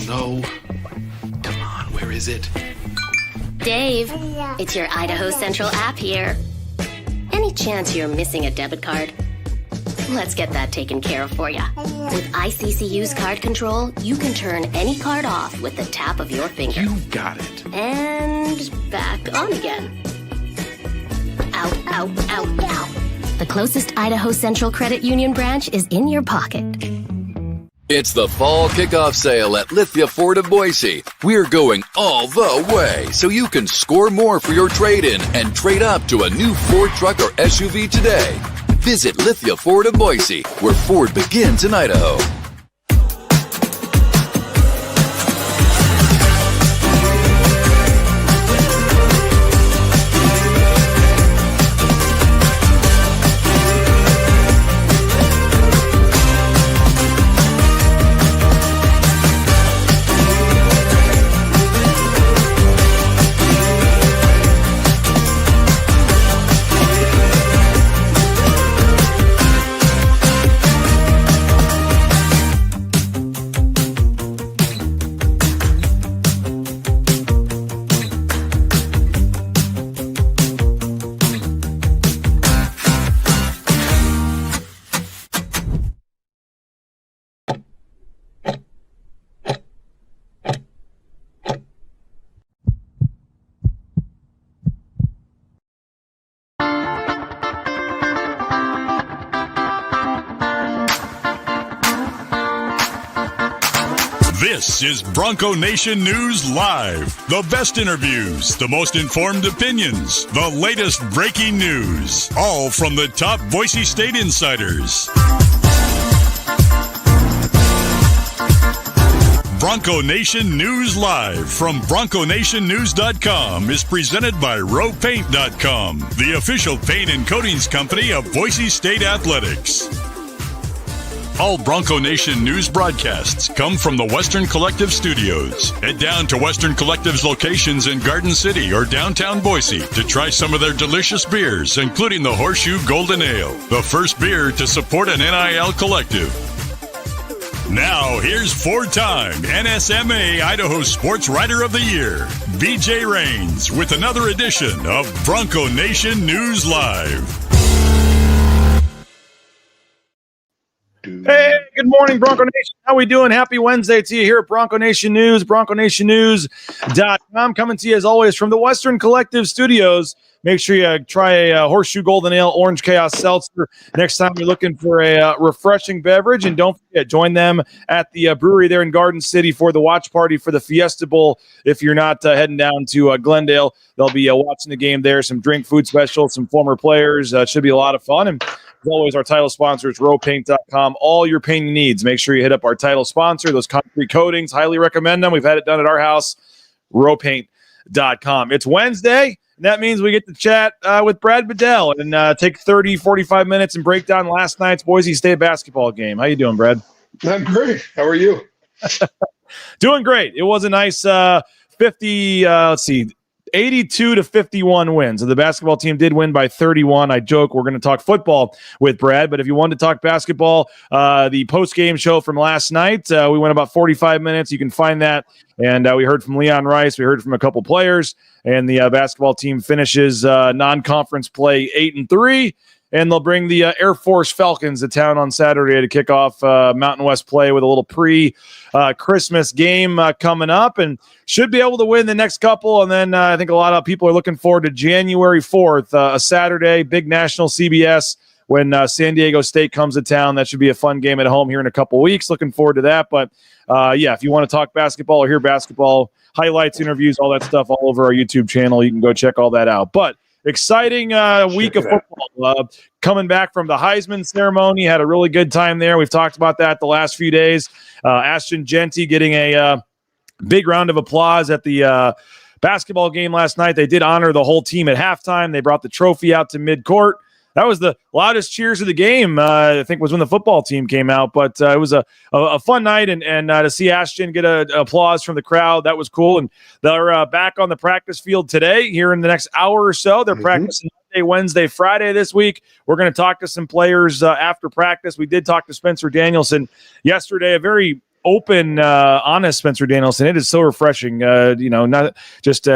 no. Come on, where is it? Dave, it's your Idaho Central app here. Any chance you're missing a debit card? Let's get that taken care of for you. With ICCU's card control, you can turn any card off with the tap of your finger. You got it. And back on again. Out, out, out, out. The closest Idaho Central Credit Union branch is in your pocket. It's the fall kickoff sale at Lithia Ford of Boise. We're going all the way so you can score more for your trade-in and trade up to a new Ford truck or SUV today. Visit Lithia Ford of Boise, where Ford begins in Idaho. This is Bronco Nation News Live. The best interviews, the most informed opinions, the latest breaking news, all from the top Boise State insiders. Bronco Nation News Live from BroncoNationNews.com is presented by RowPaint.com, the official paint and coatings company of Boise State Athletics. All Bronco Nation news broadcasts come from the Western Collective Studios. Head down to Western Collective's locations in Garden City or downtown Boise to try some of their delicious beers, including the Horseshoe Golden Ale, the first beer to support an NIL collective. Now, here's four-time NSMA Idaho Sports Writer of the Year, BJ Rains, with another edition of Bronco Nation News Live. Hey, good morning, Bronco Nation. How we doing? Happy Wednesday to you here at Bronco Nation News, BroncoNationNews.com. Coming to you, as always, from the Western Collective Studios. Make sure you try a Horseshoe Golden Ale Orange Chaos Seltzer next time you're looking for a refreshing beverage. And don't forget, join them at the brewery there in Garden City for the watch party for the Fiesta Bowl. If you're not heading down to Glendale, they'll be watching the game there. Some drink food specials, some former players. Should be a lot of fun. And as always, our title sponsor is RowPaint.com. All your painting needs. Make sure you hit up our title sponsor, those concrete coatings. Highly recommend them. We've had it done at our house, RowPaint.com. It's Wednesday, and that means we get to chat with Brad Bedell and take 30, 45 minutes and break down last night's Boise State basketball game. How you doing, Brad? I'm great. How are you? Doing great. It was a nice 82 to 51 wins. So the basketball team did win by 31. I joke we're going to talk football with Brad, but if you wanted to talk basketball, the post-game show from last night, we went about 45 minutes. You can find that. And we heard from Leon Rice. We heard from a couple players. And the basketball team finishes non-conference play 8-3. And they'll bring the Air Force Falcons to town on Saturday to kick off Mountain West play with a little pre-Christmas game coming up, and should be able to win the next couple. And then I think a lot of people are looking forward to January 4th, a Saturday, big national CBS when San Diego State comes to town. That should be a fun game at home here in a couple weeks. Looking forward to that. But, yeah, if you want to talk basketball or hear basketball highlights, interviews, all that stuff all over our YouTube channel, you can go check all that out. But exciting week of football. Coming back from the Heisman ceremony, had a really good time there. We've talked about that the last few days. Ashton Genty getting a big round of applause at the basketball game last night. They did honor the whole team at halftime. They brought the trophy out to midcourt. That was the loudest cheers of the game, I think, was when the football team came out. But it was a fun night, and to see Ashton get an applause from the crowd, that was cool. And they're back on the practice field today here in the next hour or so. They're practicing Monday, Wednesday, Friday this week. We're going to talk to some players after practice. We did talk to Spencer Danielson yesterday, a very open, honest Spencer Danielson. It is so refreshing. Not just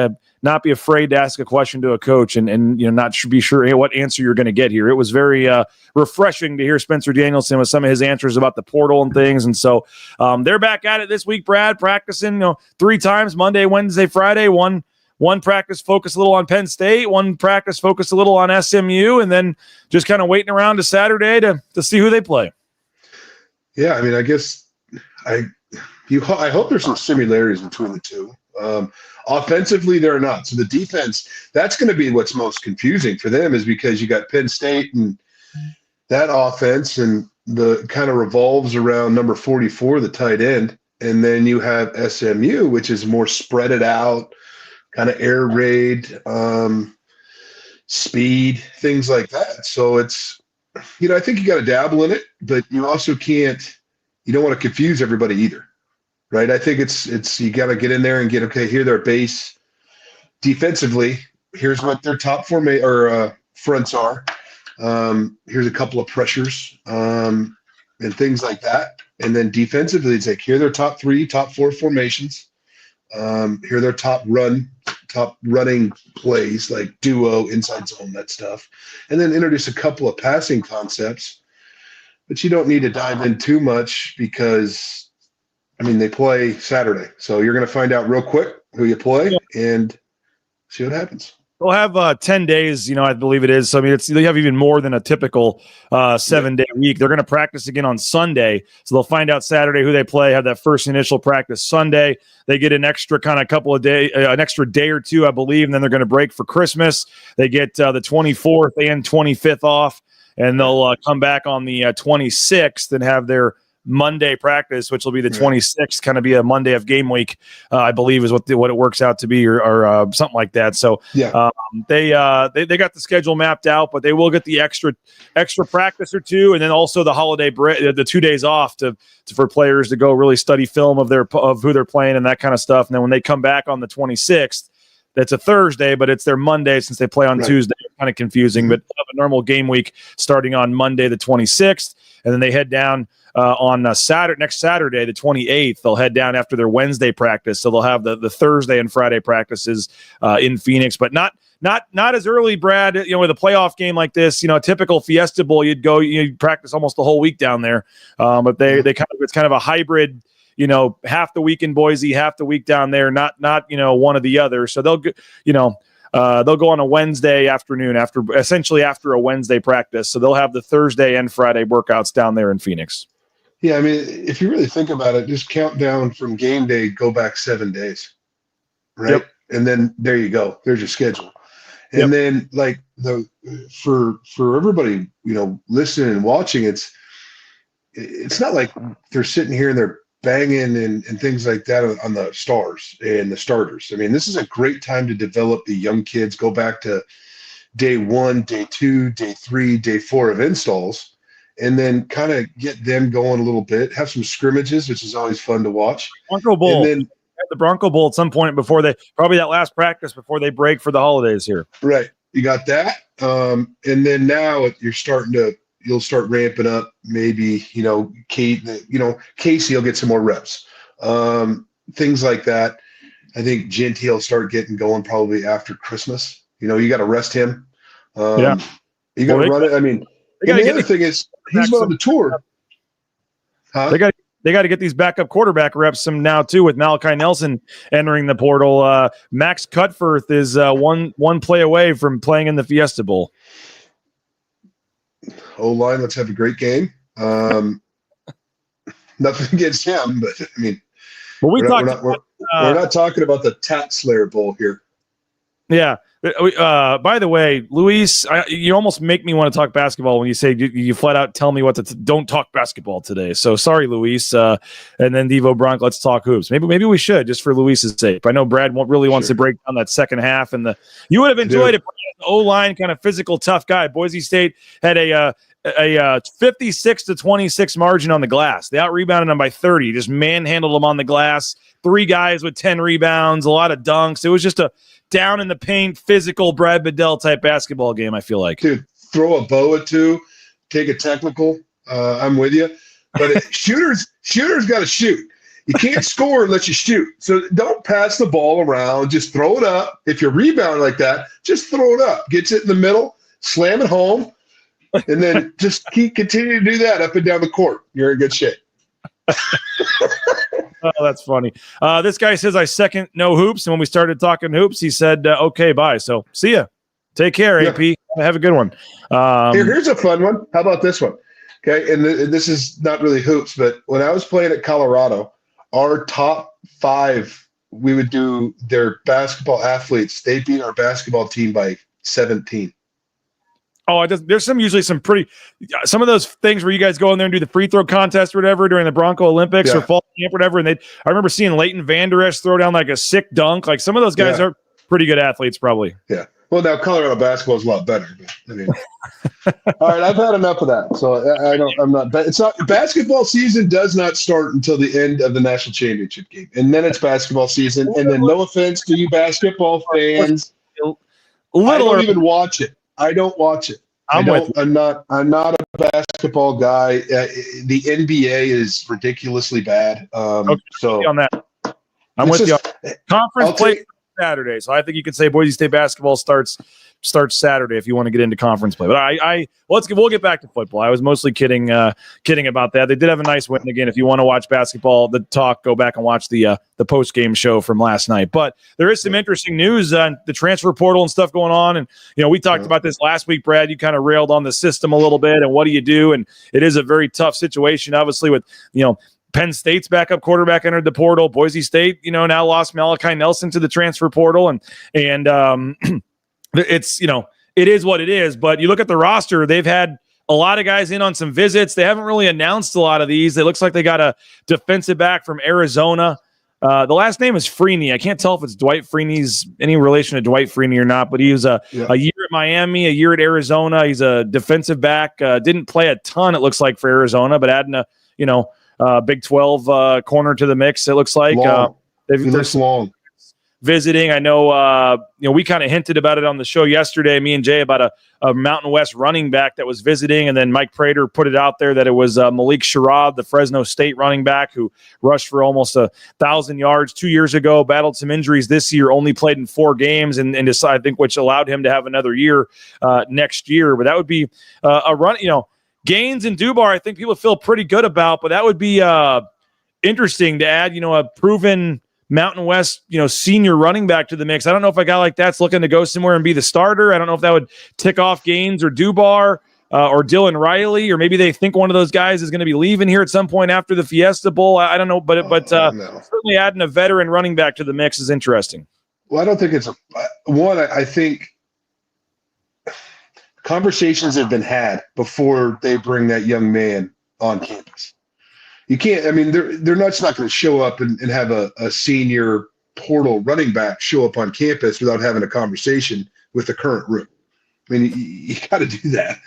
not be afraid to ask a question to a coach and not be sure what answer you're going to get here. It was very refreshing to hear Spencer Danielson with some of his answers about the portal and things. And so they're back at it this week, Brad, practicing 3 times, Monday, Wednesday, Friday. One practice focused a little on Penn State, one practice focused a little on SMU, and then just kind of waiting around to Saturday to see who they play. Yeah, I mean, I guess I hope there's some similarities between the two. Offensively, there are not. So the defense, that's going to be what's most confusing for them, is because you got Penn State and that offense, and the kind of revolves around number 44, the tight end. And then you have SMU, which is more spread it out, kind of air raid, speed, things like that. So it's, I think you got to dabble in it, but you also you don't want to confuse everybody either. Right. I think it's you got to get in there and get, here, their base defensively. Here's what their top fronts are. Here's a couple of pressures and things like that. And then defensively, it's like, here are their top 3, top 4 formations. Here are their top running plays, like duo, inside zone, that stuff. And then introduce a couple of passing concepts. But you don't need to dive in too much because they play Saturday. So you're going to find out real quick who you play and see what happens. They'll have 10 days, I believe it is. So, they have even more than a typical 7-day week. They're going to practice again on Sunday. So they'll find out Saturday who they play, have that first initial practice Sunday. They get an extra kind of couple of days, an extra day or two, I believe, and then they're going to break for Christmas. They get the 24th and 25th off, and they'll come back on the 26th and have their Monday practice, which will be the 26th, kind of be a Monday of game week, I believe is what it works out to be, or something like that. So they got the schedule mapped out, but they will get the extra practice or two, and then also the holiday break, the 2 days off for players to go really study film of who they're playing and that kind of stuff. And then when they come back on the 26th, that's a Thursday, but it's their Monday since they play on Tuesday. It's kind of confusing, but they'll have a normal game week starting on Monday the 26th, and then they head down on next Saturday, the 28th. They'll head down after their Wednesday practice, so they'll have the Thursday and Friday practices in Phoenix, but not as early, Brad. With a playoff game like this, a typical Fiesta Bowl, you'd practice almost the whole week down there, but it's kind of a hybrid. Half the week in Boise, half the week down there, not one or the other. So they'll go on a Wednesday afternoon after a Wednesday practice. So they'll have the Thursday and Friday workouts down there in Phoenix. Yeah, if you really think about it, just count down from game day, go back 7 days, right? Yep. And then there you go. There's your schedule. And then for everybody, listening and watching, it's not like they're sitting here and they're banging and things like that on the stars and the starters. This is a great time to develop the young kids, go back to day 1, day 2, day 3, day 4 of installs, and then kind of get them going a little bit, have some scrimmages, which is always fun to watch. Bronco Bowl. And then the Bronco Bowl at some point probably that last practice before they break for the holidays here. Right. You got that. And then now you'll start ramping up. Maybe, Casey will get some more reps. Things like that. I think Gentile will start getting going probably after Christmas. You got to rest him. You got to run it. The other thing is he's on the tour. Huh? They got to get these backup quarterback reps some now too, with Malachi Nelson entering the portal. Max Cutforth is one play away from playing in the Fiesta Bowl. O-line, let's have a great game. Nothing against him, but we're not talking about the Tat Slayer Bowl here. Yeah. By the way, Luis, you almost make me want to talk basketball when you say you flat out tell me don't talk basketball today. So sorry, Luis. And then Devo Bronk, let's talk hoops. Maybe we should, just for Luis's sake. I know Brad really wants to break down that second half, and you would have enjoyed it. O-line, kind of physical, tough guy. Boise State had a 56-26 margin on the glass. They out-rebounded them by 30, just manhandled them on the glass. 3 guys with 10 rebounds, a lot of dunks. It was just a down in the paint, physical Brad Bedell type basketball game, I feel like. Dude, throw a bow or two, take a technical. I'm with you. But shooters got to shoot. You can't score unless you shoot. So don't pass the ball around. Just throw it up. If you rebound like that, just throw it up. Gets it in the middle, slam it home, and then just continue to do that up and down the court. You're in good shape. Oh, that's funny. This guy says, I second no hoops. And when we started talking hoops, he said, okay, bye. So see ya. Take care, Yeah. AP. Have a good one. Here's a fun one. How about this one? Okay, and this is not really hoops, but when I was playing at Colorado, our top 5, we would do their basketball athletes. They beat our basketball team by 17. Oh, there's usually some of those things where you guys go in there and do the free throw contest or whatever during the Bronco Olympics or fall camp or whatever. And I remember seeing Leighton Vander Esch throw down like a sick dunk. Like some of those guys are pretty good athletes, probably. Yeah. Well, now Colorado basketball is a lot better. But, I mean, all right, I've had enough of that. So I'm not. It's not. Basketball season does not start until the end of the national championship game, and then it's basketball season. And then, no offense to you basketball fans, I don't even watch it. I don't watch it. I'm not a basketball guy. The NBA is ridiculously bad. So on that, I'm with you. Conference play Saturday, so I think you can say Boise State basketball starts Saturday if you want to get into conference play. But we'll get back to football. I was mostly kidding about that. They did have a nice win. Again, if you want to watch basketball, go back and watch the post game show from last night. But there is some interesting news on the transfer portal and stuff going on. And we talked about this last week, Brad. You kind of railed on the system a little bit and what do you do? And it is a very tough situation, obviously, with Penn State's backup quarterback entered the portal. Boise State, now lost Malachi Nelson to the transfer portal, and it's it is what it is. But you look at the roster; they've had a lot of guys in on some visits. They haven't really announced a lot of these. It looks like they got a defensive back from Arizona. The last name is Freeney. I can't tell if it's Dwight Freeney's any relation to Dwight Freeney or not. But he was a year at Miami, a year at Arizona. He's a defensive back. Didn't play a ton. It looks like for Arizona, but adding a Big 12 corner to the mix. It looks like there's long visiting. I know, we kind of hinted about it on the show yesterday, me and Jay, about a Mountain West running back that was visiting. And then Mike Prater put it out there that it was Malik Sherrod, the Fresno State running back who rushed for almost 1,000 yards 2 years ago, battled some injuries this year, only played in 4 games and decided, I think, which allowed him to have another year next year. But that would be a run, Gaines and Dubar, I think people feel pretty good about, but that would be interesting to add, a proven Mountain West, senior running back to the mix. I don't know if a guy like that's looking to go somewhere and be the starter. I don't know if that would tick off Gaines or Dubar or Dylan Riley, or maybe they think one of those guys is going to be leaving here at some point after the Fiesta Bowl. I don't know, but certainly adding a veteran running back to the mix is interesting. Well, I don't think it's I think conversations have been had before they bring that young man on campus. You can't, they're not going to show up and have a senior portal running back show up on campus without having a conversation with the current room. You got to do that.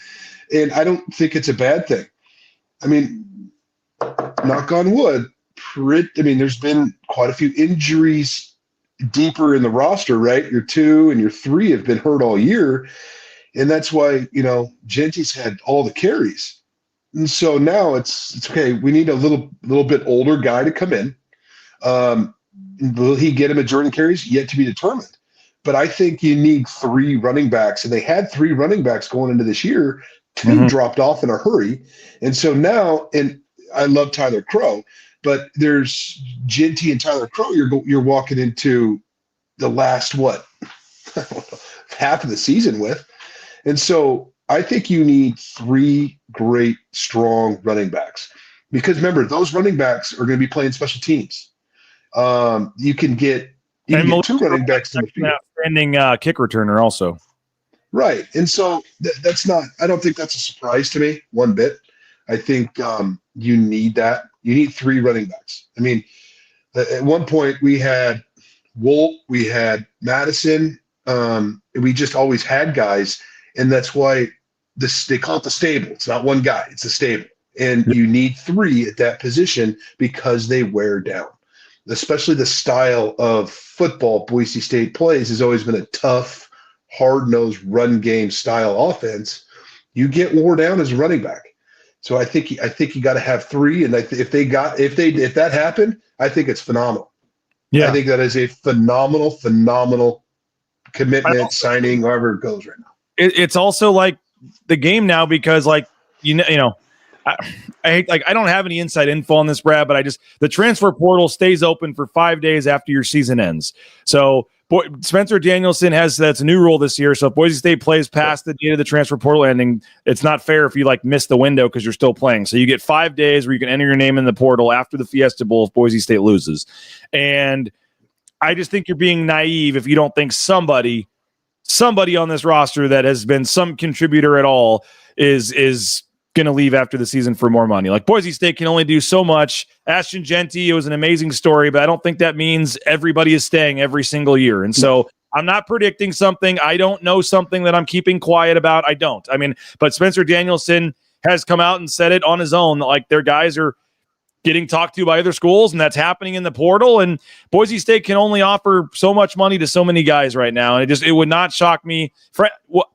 And I don't think it's a bad thing. Knock on wood, there's been quite a few injuries deeper in the roster, right? Your 2 and your 3 have been hurt all year. And that's why, Genty's had all the carries. And so now it's okay. We need a little bit older guy to come in. Will he get a majority of carries? Yet to be determined. But I think you need 3 running backs. And they had 3 running backs going into this year. 2 dropped off in a hurry. And so now, and I love Tyler Crow, but there's Genty and Tyler Crow you're walking into the last, half of the season with. And so I think you need 3 great, strong running backs. Because remember, those running backs are going to be playing special teams. You can get 2 running backs in the field. Outstanding kick returner also. Right. And so that's not – I don't think that's a surprise to me one bit. I think you need that. You need 3 running backs. At one point we had Wolt, we had Madison. We just always had guys. And that's why they call it the stable. It's not one guy. It's a stable. And you need 3 at that position because they wear down. Especially the style of football Boise State plays has always been a tough, hard-nosed run game style offense. You get wore down as a running back. So I think you got to have 3, and if that happened, I think it's phenomenal. Yeah. I think that is a phenomenal commitment signing, however it goes right now. It's also like the game now because I hate, I don't have any inside info on this, Brad, but the transfer portal stays open for 5 days after your season ends. So Spencer Danielson that's a new rule this year. So if Boise State plays past the date of the transfer portal ending, it's not fair if you miss the window because you're still playing. So you get 5 days where you can enter your name in the portal after the Fiesta Bowl if Boise State loses. And I just think you're being naive if you don't think somebody on this roster that has been some contributor at all is going to leave after the season for more money. Boise State can only do so much. Ashton Genty, it was an amazing story, but I don't think that means everybody is staying every single year. And so I'm not predicting something. I don't know something that I'm keeping quiet about. I don't. But Spencer Danielson has come out and said it on his own. Their guys are getting talked to by other schools, and that's happening in the portal. And Boise State can only offer so much money to so many guys right now. And it would not shock me.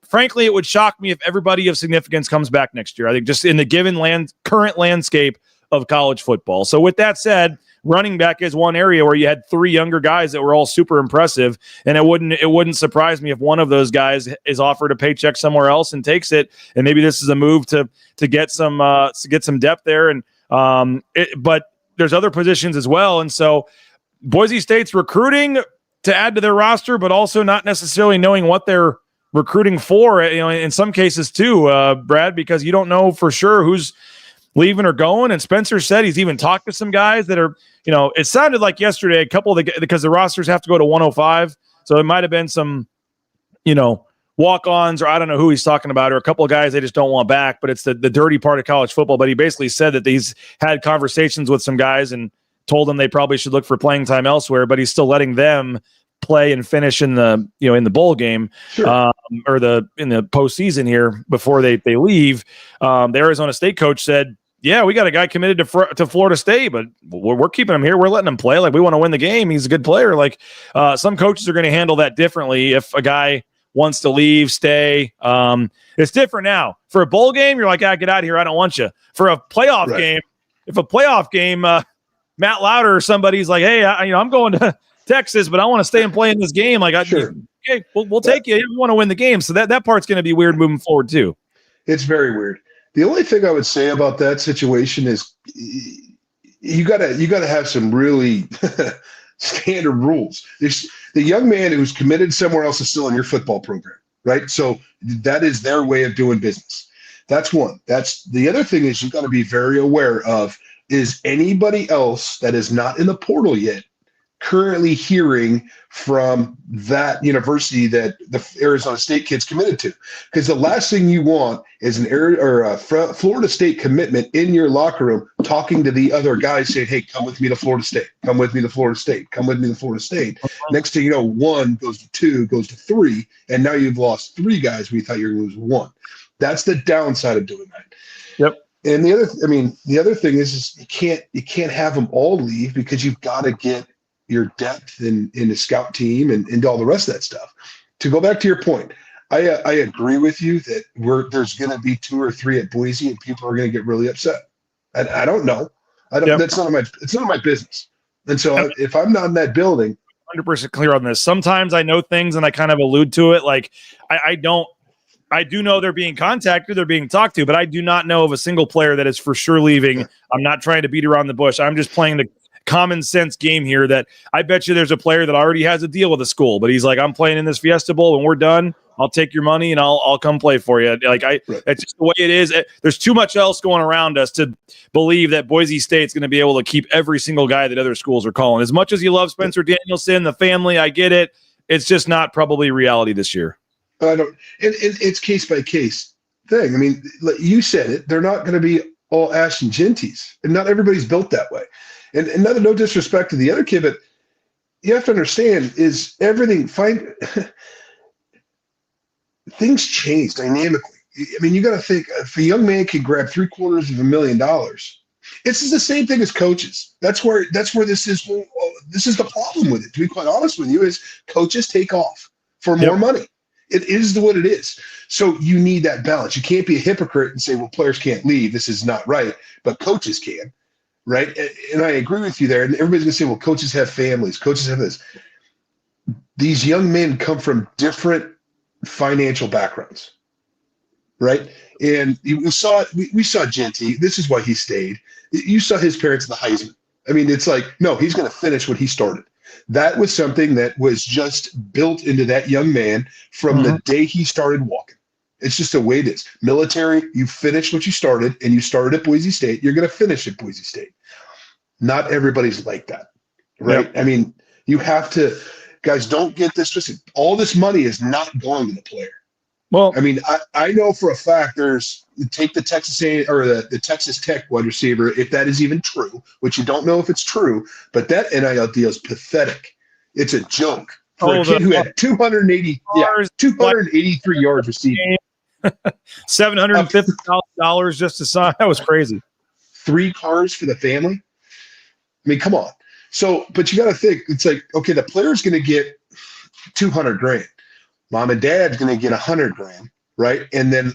Frankly, it would shock me if everybody of significance comes back next year. I think just in the given current landscape of college football. So with that said, running back is one area where you had 3 younger guys that were all super impressive. And it wouldn't surprise me if one of those guys is offered a paycheck somewhere else and takes it. And maybe this is a move to get some depth there. And, but there's other positions as well. And so Boise State's recruiting to add to their roster, but also not necessarily knowing what they're recruiting for, in some cases too, Brad, because you don't know for sure who's leaving or going. And Spencer said he's even talked to some guys that are, it sounded like yesterday, a couple of because the rosters have to go to 105. So it might've been some, walk-ons, or I don't know who he's talking about, or a couple of guys they just don't want back, but it's the dirty part of college football. But he basically said that he's had conversations with some guys and told them they probably should look for playing time elsewhere, but he's still letting them play and finish in the, in the bowl game, sure. Or in the postseason here before they leave. The Arizona State coach said, yeah, we got a guy committed to Florida State, but we're keeping him here. We're letting him play. We want to win the game. He's a good player. Some coaches are going to handle that differently. If a guy wants to leave, stay. It's different now. For a bowl game, you're like, get out of here. I don't want you. For a playoff game, if a playoff game, Matt Lauder or somebody's like, hey, I'm going to Texas, but I want to stay and play in this game. Sure. Okay, we'll take you. We want to win the game. So that part's going to be weird moving forward too. It's very weird. The only thing I would say about that situation is you gotta have some really standard rules. The young man who's committed somewhere else is still in your football program, right? So that is their way of doing business. That's one. That's the other thing is you've got to be very aware of, is anybody else that is not in the portal yet currently hearing from that university that the Arizona State kid's committed to? Because the last thing you want is a Florida State commitment in your locker room talking to the other guys saying, hey, come with me to Florida State. Come with me to Florida State. Come with me to Florida State. Next thing you know, 1 goes to 2, goes to 3, and now you've lost 3 guys where you thought you were going to lose 1. That's the downside of doing that. Yep. And the other thing is you can't have them all leave, because you've got to get your depth in the scout team and all the rest of that stuff. To go back to your point, I agree with you that there's going to be 2 or 3 at Boise, and people are going to get really upset. I don't know. It's none of my business. And so if I'm not in that building, 100% clear on this. Sometimes I know things and I kind of allude to it. I do know they're being contacted, they're being talked to, but I do not know of a single player that is for sure leaving. I'm not trying to beat around the bush. I'm just playing the common sense game here, that I bet you there's a player that already has a deal with a school, but he's like, I'm playing in this Fiesta Bowl and we're done. I'll take your money and I'll come play for you. That's just the way it is. There's too much else going around us to believe that Boise State's going to be able to keep every single guy that other schools are calling. As much as you love Spencer Danielson, the family, I get it. It's just not probably reality this year. I don't. It's case by case thing. Like you said it. They're not going to be all Ashton Genties, and not everybody's built that way. And no disrespect to the other kid, but you have to understand is everything fine. Things change dynamically. You got to think, if a young man can grab $750,000, this is the same thing as coaches. That's where this is. This is the problem with it. To be quite honest with you, is coaches take off for more money. It is what it is. So you need that balance. You can't be a hypocrite and say, well, players can't leave. This is not right, but coaches can, right? And I agree with you there. And everybody's going to say, well, coaches have families. Coaches have this. These young men come from different financial backgrounds, right? And we saw Genty. This is why he stayed. You saw his parents in the Heisman. I mean, it's like, no, he's going to finish what he started. That was something that was just built into that young man from the day he started walking. It's just the way it is. Military, you finish what you started, and you started at Boise State. You're going to finish at Boise State. Not everybody's like that, right? Yep. I mean, you have to, guys, don't get this twisted. All this money is not going to the player. Well, I mean, I know for a fact take the Texas or the Texas Tech wide receiver, if that is even true, which you don't know if it's true, but that NIL deal is pathetic. It's a joke for a kid who had 283 yards receiving. $750,000 just to sign. That was crazy. 3 cars for the family. I mean, come on. So, but you got to think, it's like, okay, the player's going to get $200,000. Mom and dad's going to get $100,000, right? And then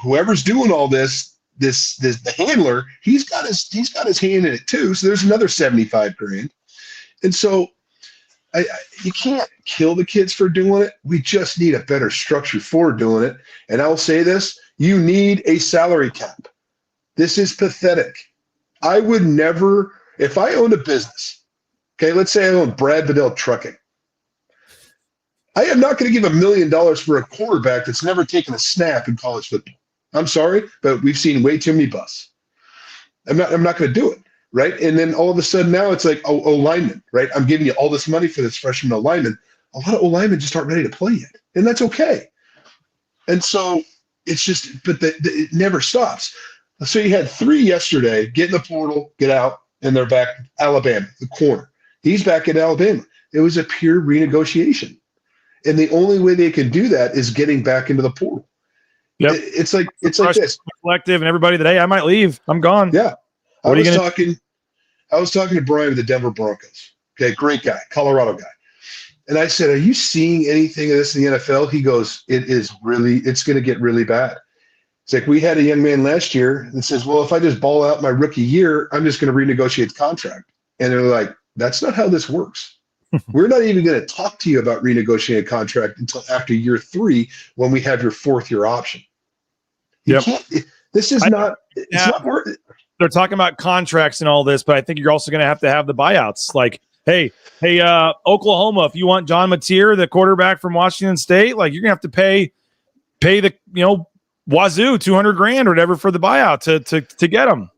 whoever's doing all this, the handler, he's got his hand in it too. So there's another $75,000. And so you can't kill the kids for doing it. We just need a better structure for doing it. And I'll say this, you need a salary cap. This is pathetic. I would never, if I owned a business, okay, let's say I own Brad Bedell Trucking. I am not going to give $1 million for a quarterback that's never taken a snap in college football. I'm sorry, but we've seen way too many busts. I'm not going to do it, right? And then all of a sudden now it's like, O-lineman, right? I'm giving you all this money for this freshman O-lineman. A lot of O-linemen just aren't ready to play yet, and that's okay. And so it's just, but it never stops. So you had 3 yesterday, get in the portal, get out, and they're back. Alabama, the corner. He's back in Alabama. It was a pure renegotiation. And the only way they can do that is getting back into the portal. Yep. It's like this. Collective and everybody that, hey, I might leave. I'm gone. Yeah. I was talking to Brian of the Denver Broncos. Okay, great guy, Colorado guy. And I said, are you seeing anything of this in the NFL? He goes, it's going to get really bad. It's like, we had a young man last year that says, well, if I just ball out my rookie year, I'm just going to renegotiate the contract. And they're like, that's not how this works. We're not even going to talk to you about renegotiating a contract until after year 3 when we have your 4th-year option. This is not worth it. They're talking about contracts and all this, but I think you're also going to have the buyouts. Like, hey, Oklahoma, if you want John Mateer, the quarterback from Washington State, like you're going to have to pay the, Wazoo $200,000 or whatever for the buyout to get him.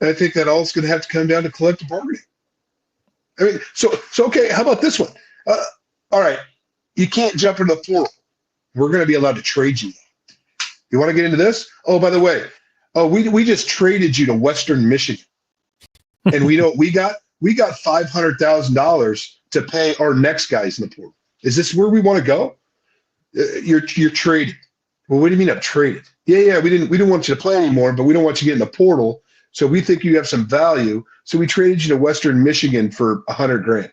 I think that all is going to have to come down to collective bargaining. I mean, so okay, how about this one? All right, you can't jump into the portal. We're going to be allowed to trade you. You want to get into this? Oh, by the way, we just traded you to Western Michigan, and we got $500,000 to pay our next guys in the portal. Is this where we want to go? You're traded. Well, what do you mean I'm traded? Yeah, we didn't want you to play anymore, but we don't want you to get in the portal. So we think you have some value. So we traded you to Western Michigan for $100,000.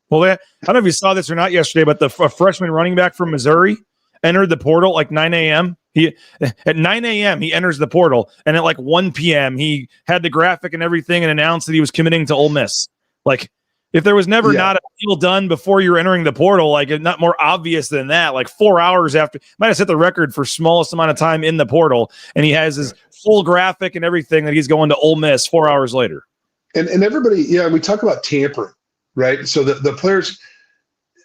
Well, I don't know if you saw this or not yesterday, but the freshman running back from Missouri entered the portal like 9 a.m. At 9 a.m. he enters the portal, and at like 1 p.m. he had the graphic and everything and announced that he was committing to Ole Miss. Like, if there was never not a deal done before you're entering the portal, like not more obvious than that, like 4 hours after, might have set the record for smallest amount of time in the portal, and he has his full graphic and everything that he's going to Ole Miss 4 hours later. And everybody, we talk about tampering, right? So the players,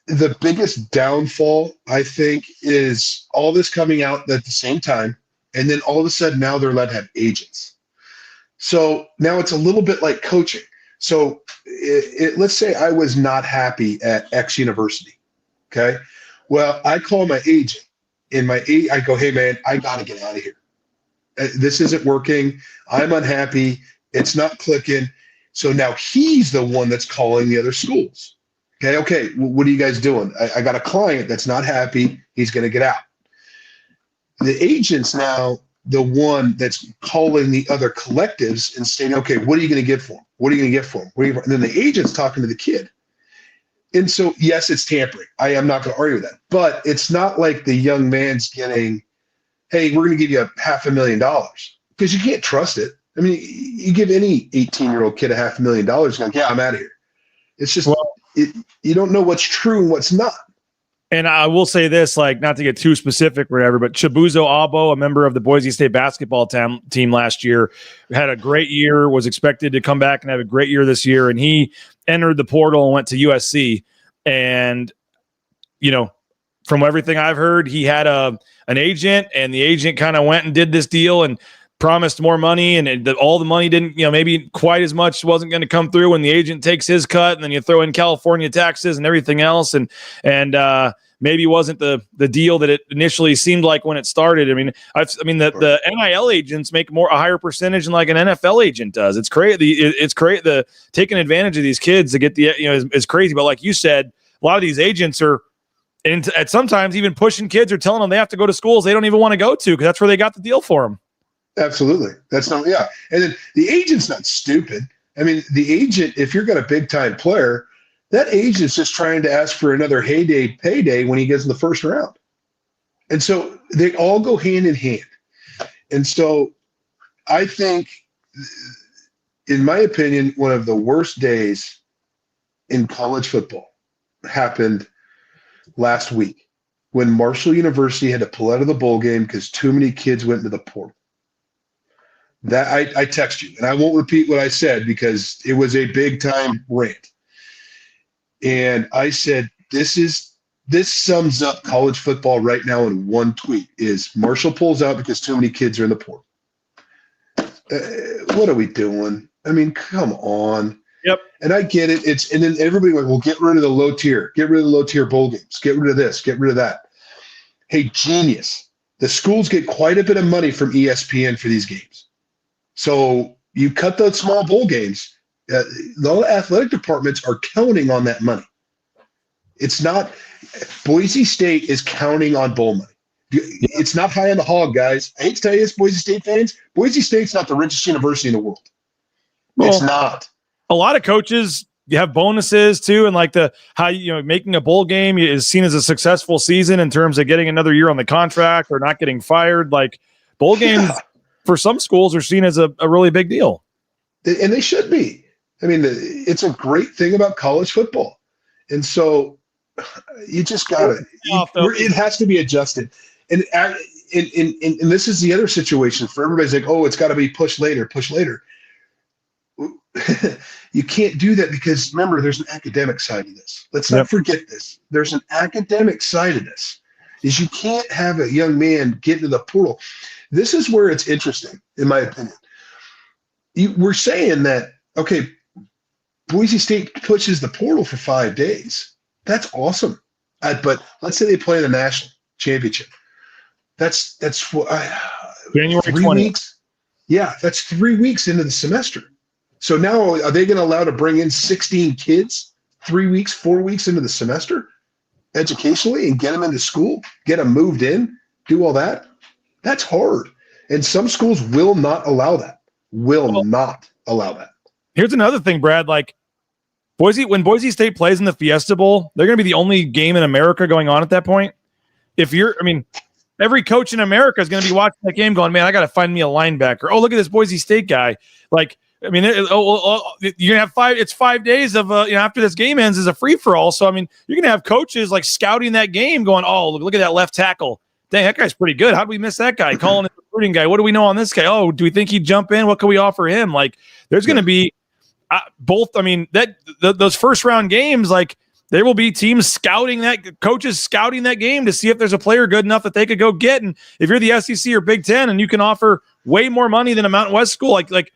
the biggest downfall, I think, is all this coming out at the same time, and then all of a sudden now they're allowed to have agents. So now it's a little bit like coaching. So let's say I was not happy at X university, okay? Well, I call my agent, and I go, hey, man, I got to get out of here. This isn't working. I'm unhappy. It's not clicking. So now he's the one that's calling the other schools. Okay, what are you guys doing? I got a client that's not happy. He's going to get out. The agent's now the one that's calling the other collectives and saying, okay, what are you going to get for him? What are you going to get for him? And then the agent's talking to the kid. And so, yes, it's tampering. I am not going to argue with that. But it's not like the young man's getting, hey, we're going to give you $500,000 because you can't trust it. I mean, you give any 18-year-old kid $500,000, like, yeah, I'm out of here. It's just, you don't know what's true and what's not. And I will say this, like, not to get too specific or whatever, but Chibuzo Abo, a member of the Boise State basketball team last year, had a great year, was expected to come back and have a great year this year. And he entered the portal and went to USC. And, you know, from everything I've heard, he had an agent, and the agent kind of went and did this deal and promised more money, and all the money didn't, you know, maybe quite as much wasn't going to come through when the agent takes his cut, and then you throw in California taxes and everything else. And maybe wasn't the deal that it initially seemed like when it started. I mean, the NIL agents make a higher percentage than like an NFL agent does. It's crazy. It's great. The taking advantage of these kids to get is crazy. But like you said, a lot of these agents are, and at sometimes even pushing kids or telling them they have to go to schools they don't even want to go to because that's where they got the deal for them. Absolutely. That's not, yeah. And then the agent's not stupid. I mean, the agent, if you're got a big time player, that agent's just trying to ask for another payday when he gets in the first round. And so they all go hand in hand. And so I think, in my opinion, one of the worst days in college football happened last week when Marshall University had to pull out of the bowl game because too many kids went into the portal. That I text you, and I won't repeat what I said because it was a big time rant. And I said, this sums up college football right now in one tweet: is Marshall pulls out because too many kids are in the portal. What are we doing? I mean, come on. Yep. And I get it. And then everybody went, well, get rid of the low tier, get rid of the low tier bowl games, get rid of this, get rid of that. Hey, genius. The schools get quite a bit of money from ESPN for these games. So you cut those small bowl games. The athletic departments are counting on that money. It's not Boise State is counting on bowl money. It's not high on the hog, guys. I hate to tell you this, Boise State fans. Boise State's not the richest university in the world. Well, it's not. A lot of coaches, you have bonuses too, and like making a bowl game is seen as a successful season in terms of getting another year on the contract or not getting fired. Like bowl games for some schools are seen as a really big deal. And they should be. I mean, it's a great thing about college football. And so you just got to, it has to be adjusted. And this is the other situation for everybody's like, oh, it's got to be pushed later. You can't do that because remember, there's an academic side to this. Let's not forget this. There's an academic side of this. Is you can't have a young man get into the portal. This is where it's interesting, in my opinion. We're saying that, okay, Boise State pushes the portal for 5 days. That's awesome. But let's say they play in the national championship. That's January 3 20th. weeks. Yeah, that's 3 weeks into the semester. So now are they going to allow to bring in 16 kids 3 weeks, 4 weeks into the semester educationally and get them into school, get them moved in, do all that? That's hard. And some schools will not allow that. Here's another thing, Brad. Like when Boise State plays in the Fiesta Bowl, they're going to be the only game in America going on at that point. Every coach in America is going to be watching that game going, man, I got to find me a linebacker. Oh, look at this Boise State guy. Like, I mean, you're going to have 5 days of, after this game ends is a free for all. So, I mean, you're going to have coaches like scouting that game going, oh, look at that left tackle. Dang, that guy's pretty good. How did we miss that guy? Calling it the recruiting guy. What do we know on this guy? Oh, do we think he'd jump in? What can we offer him? Like, there's going to be both. I mean, those first round games, like, there will be teams coaches scouting that game to see if there's a player good enough that they could go get. And if you're the SEC or Big Ten and you can offer way more money than a Mountain West school, I think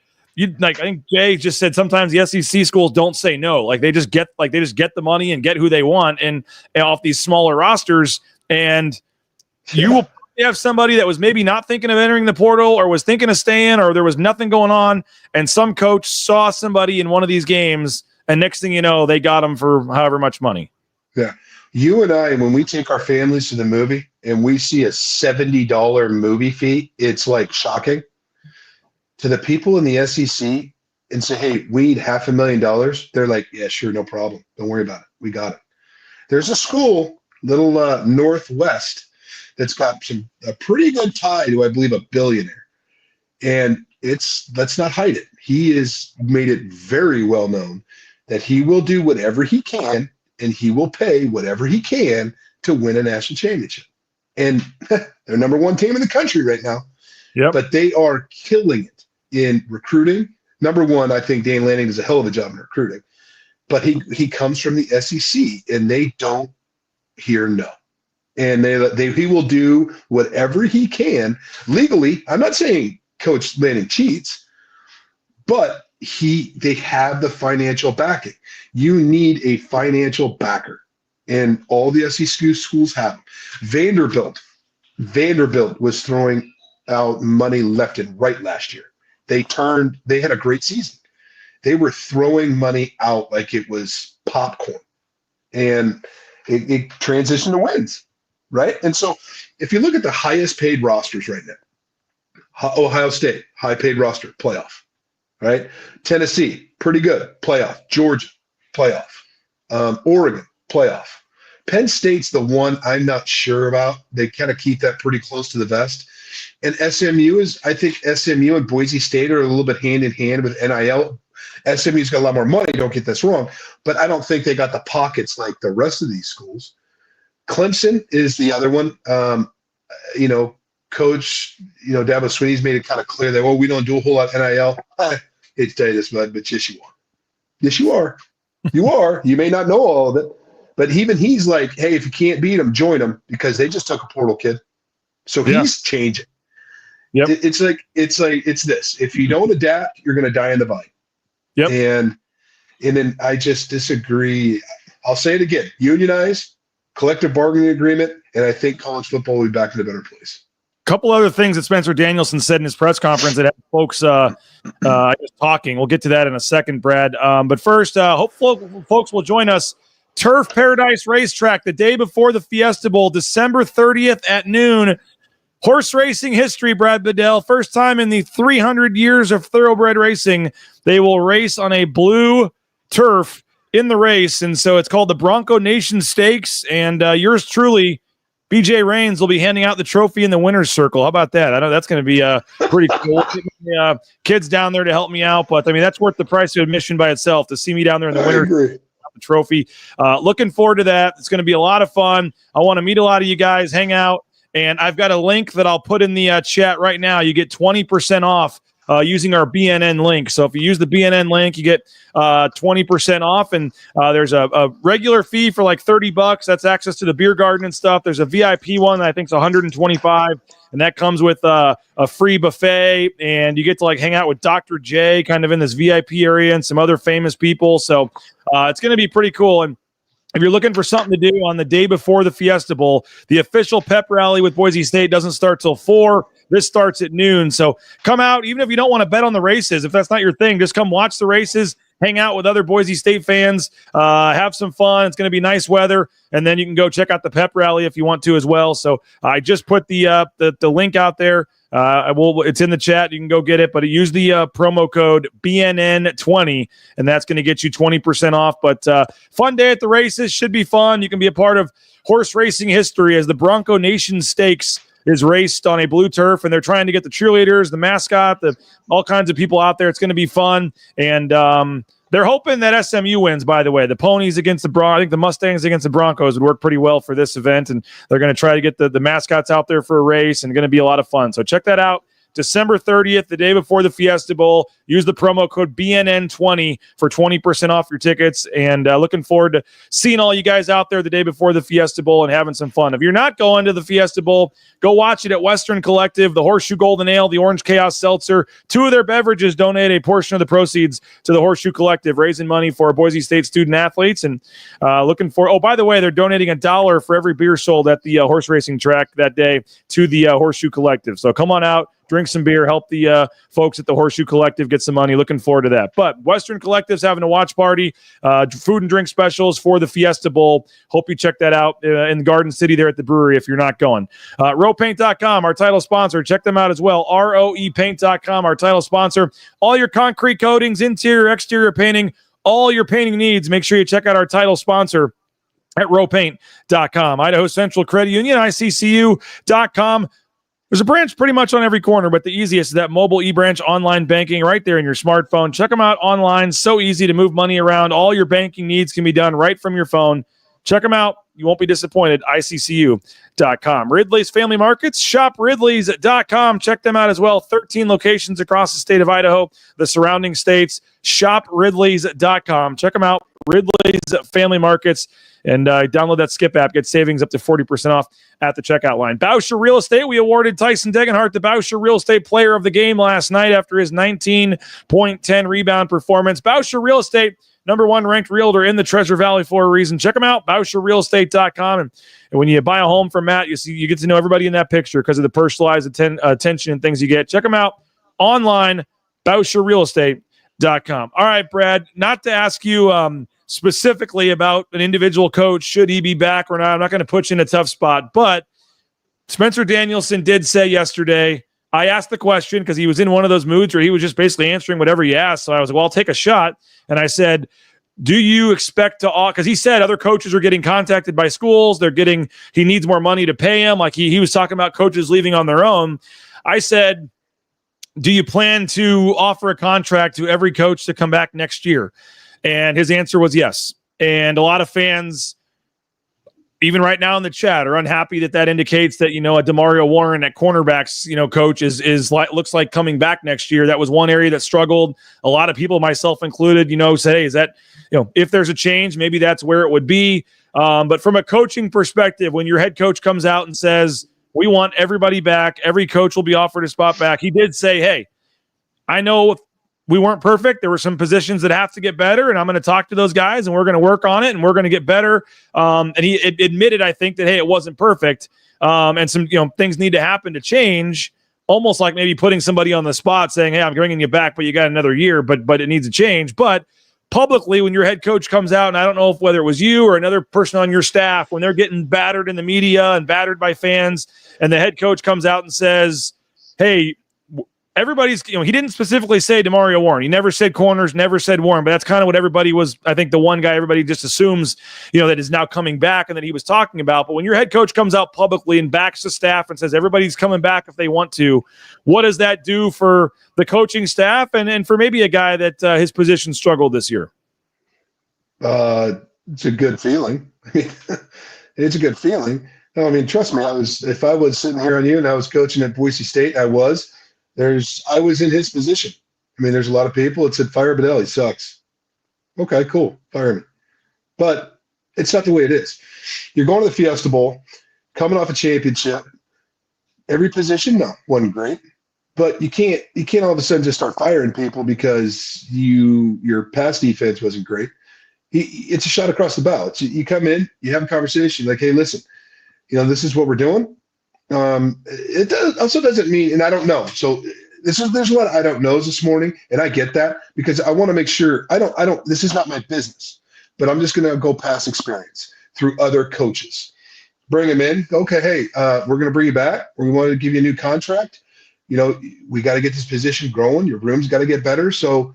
Jay just said sometimes the SEC schools don't say no. Like they just get the money and get who they want and off these smaller rosters. And you will have somebody that was maybe not thinking of entering the portal or was thinking of staying or there was nothing going on. And some coach saw somebody in one of these games and next thing you know, they got them for however much money. Yeah. You and I, when we take our families to the movie and we see a $70 movie fee, it's like shocking. To the people in the SEC and say, hey, we need $500,000. They're like, yeah, sure, no problem. Don't worry about it. We got it. There's a school, little Northwest, that's got a pretty good tie to, I believe, a billionaire. And let's not hide it. He has made it very well known that he will do whatever he can, and he will pay whatever he can to win a national championship. And they're number one team in the country right now. Yep. But they are killing it in recruiting. Number one, I think Dan Lanning does a hell of a job in recruiting. But he comes from the SEC, and they don't hear no. And he will do whatever he can legally. I'm not saying Coach Lanning cheats, but they have the financial backing. You need a financial backer, and all the SEC schools have them. Vanderbilt was throwing out money left and right last year. They had a great season. They were throwing money out like it was popcorn, and it transitioned to wins, right? And so if you look at the highest paid rosters right now, Ohio State, high paid roster, playoff, right? Tennessee, pretty good, playoff. Georgia, playoff. Oregon, playoff. Penn State's the one I'm not sure about. They kind of keep that pretty close to the vest. And I think SMU and Boise State are a little bit hand in hand with NIL. SMU's got a lot more money, don't get this wrong, but I don't think they got the pockets like the rest of these schools. Clemson is the other one. Coach, Dabo Swinney's made it kind of clear that, we don't do a whole lot of NIL. I hate to tell you this, bud, but yes, you are. Yes, you are. You are. You may not know all of it, but even he's like, hey, if you can't beat them, join them, because they just took a portal kid. So he's changing. Yep. It's this. If you don't adapt, you're going to die in the vine. Yep. And then I just disagree. I'll say it again. Unionize, collective bargaining agreement, and I think college football will be back in a better place. Couple other things that Spencer Danielson said in his press conference that had folks talking. We'll get to that in a second, Brad. But first, hopefully folks will join us. Turf Paradise Racetrack the day before the Fiesta Bowl, December 30th at noon. Horse racing history, Brad Bedell. First time in the 300 years of thoroughbred racing, they will race on a blue turf in the race. And so it's called the Bronco Nation Stakes. And yours truly, BJ Rains, will be handing out the trophy in the winner's circle. How about that? I know that's going to be pretty cool. Kids down there to help me out. But, that's worth the price of admission by itself to see me down there in the winner's trophy. Looking forward to that. It's going to be a lot of fun. I want to meet a lot of you guys, hang out. And I've got a link that I'll put in the chat right now. You get 20% off using our BNN link. So if you use the BNN link, you get 20% off. And there's a regular fee for like $30. That's access to the beer garden and stuff. There's a VIP one that I think is $125. And that comes with a free buffet. And you get to hang out with Dr. J kind of in this VIP area and some other famous people. So it's going to be pretty cool. And if you're looking for something to do on the day before the Fiesta Bowl, the official pep rally with Boise State doesn't start till 4. This starts at noon. So come out, even if you don't want to bet on the races. If that's not your thing, just come watch the races, hang out with other Boise State fans, have some fun. It's going to be nice weather. And then you can go check out the pep rally if you want to as well. So I just put the link out there. It's in the chat. You can go get it, but use the promo code BNN20, and that's going to get you 20% off. But fun day at the races, should be fun. You can be a part of horse racing history as the Bronco Nation Stakes is raced on a blue turf, and they're trying to get the cheerleaders, the mascot, all kinds of people out there. It's going to be fun, and they're hoping that SMU wins, by the way. The ponies against the Broncos, I think the Mustangs against the Broncos would work pretty well for this event, and they're going to try to get the mascots out there for a race, and going to be a lot of fun. So check that out. December 30th, the day before the Fiesta Bowl. Use the promo code BNN20 for 20% off your tickets. And looking forward to seeing all you guys out there the day before the Fiesta Bowl and having some fun. If you're not going to the Fiesta Bowl, go watch it at Western Collective, the Horseshoe Golden Ale, the Orange Chaos Seltzer. 2 of their beverages donate a portion of the proceeds to the Horseshoe Collective, raising money for Boise State student athletes. And looking for, by the way, they're donating $1 for every beer sold at the horse racing track that day to the Horseshoe Collective. So come on out. Drink some beer, help the folks at the Horseshoe Collective get some money. Looking forward to that. But Western Collective's having a watch party, food and drink specials for the Fiesta Bowl. Hope you check that out in Garden City there at the brewery if you're not going. RoePaint.com, our title sponsor. Check them out as well. ROEPaint.com, our title sponsor. All your concrete coatings, interior, exterior painting, all your painting needs. Make sure you check out our title sponsor at rowpaint.com. Idaho Central Credit Union, ICCU.com. There's a branch pretty much on every corner, but the easiest is that mobile e-branch online banking right there in your smartphone. Check them out online. So easy to move money around. All your banking needs can be done right from your phone. Check them out. You won't be disappointed. ICCU.com. Ridley's Family Markets. Shop Ridley's.com. Check them out as well. 13 locations across the state of Idaho, the surrounding states. Shop Ridley's.com. Check them out. Ridley's Family Markets. And download that Skip app. Get savings up to 40% off at the checkout line. Bauscher Real Estate. We awarded Tyson Degenhart the Bauscher Real Estate Player of the Game last night after his 19.10 rebound performance. Bauscher Real Estate, number one ranked realtor in the Treasure Valley for a reason. Check them out, BauscherRealEstate.com. And when you buy a home from Matt, you get to know everybody in that picture because of the personalized attention and things you get. Check them out online, BauscherRealEstate.com. All right, Brad, not to ask you specifically about an individual coach, should he be back or not. I'm not going to put you in a tough spot, but Spencer Danielson did say yesterday, I asked the question because he was in one of those moods where he was just basically answering whatever you asked. So I was like, well, I'll take a shot. And I said, do you expect to, because he said other coaches are getting contacted by schools. He needs more money to pay him. Like he was talking about coaches leaving on their own. I said, do you plan to offer a contract to every coach to come back next year? And his answer was yes. And a lot of fans, even right now in the chat, are unhappy that indicates that, a DeMario Warren at cornerbacks, coach looks like coming back next year. That was one area that struggled. A lot of people, myself included, say, hey, is that, if there's a change, maybe that's where it would be. But from a coaching perspective, when your head coach comes out and says, we want everybody back, every coach will be offered a spot back. He did say, hey, I know we weren't perfect. There were some positions that have to get better, and I'm going to talk to those guys, and we're going to work on it, and we're going to get better. And he admitted, I think, that, hey, it wasn't perfect, and some things need to happen to change, almost like maybe putting somebody on the spot saying, hey, I'm bringing you back, but you got another year, but it needs to change. But publicly, when your head coach comes out, and I don't know whether it was you or another person on your staff, when they're getting battered in the media and battered by fans, and the head coach comes out and says, hey, everybody's, he didn't specifically say DeMario Warren. He never said corners, never said Warren, but that's kind of what everybody was, I think the one guy everybody just assumes, that is now coming back and that he was talking about. But when your head coach comes out publicly and backs the staff and says everybody's coming back if they want to, what does that do for the coaching staff and for maybe a guy that his position struggled this year? It's a good feeling. It's a good feeling. No, trust me, if I was sitting here on you and I was coaching at Boise State, I was in his position. There's a lot of people that said, fire Bedell, he sucks. Okay, cool, fire me. But it's not the way it is. You're going to the Fiesta Bowl, coming off a championship. Every position, no, wasn't great. But you can't all of a sudden just start firing people because your pass defense wasn't great. It's a shot across the bow. You come in, you have a conversation like, hey, listen, this is what we're doing. It also doesn't mean, and I don't know. So there's a lot of I don't knows this morning, and I get that because I want to make sure this is not my business, but I'm just going to go past experience through other coaches, bring them in. Okay. Hey, we're going to bring you back. We want to give you a new contract. We got to get this position growing. Your room's got to get better. So,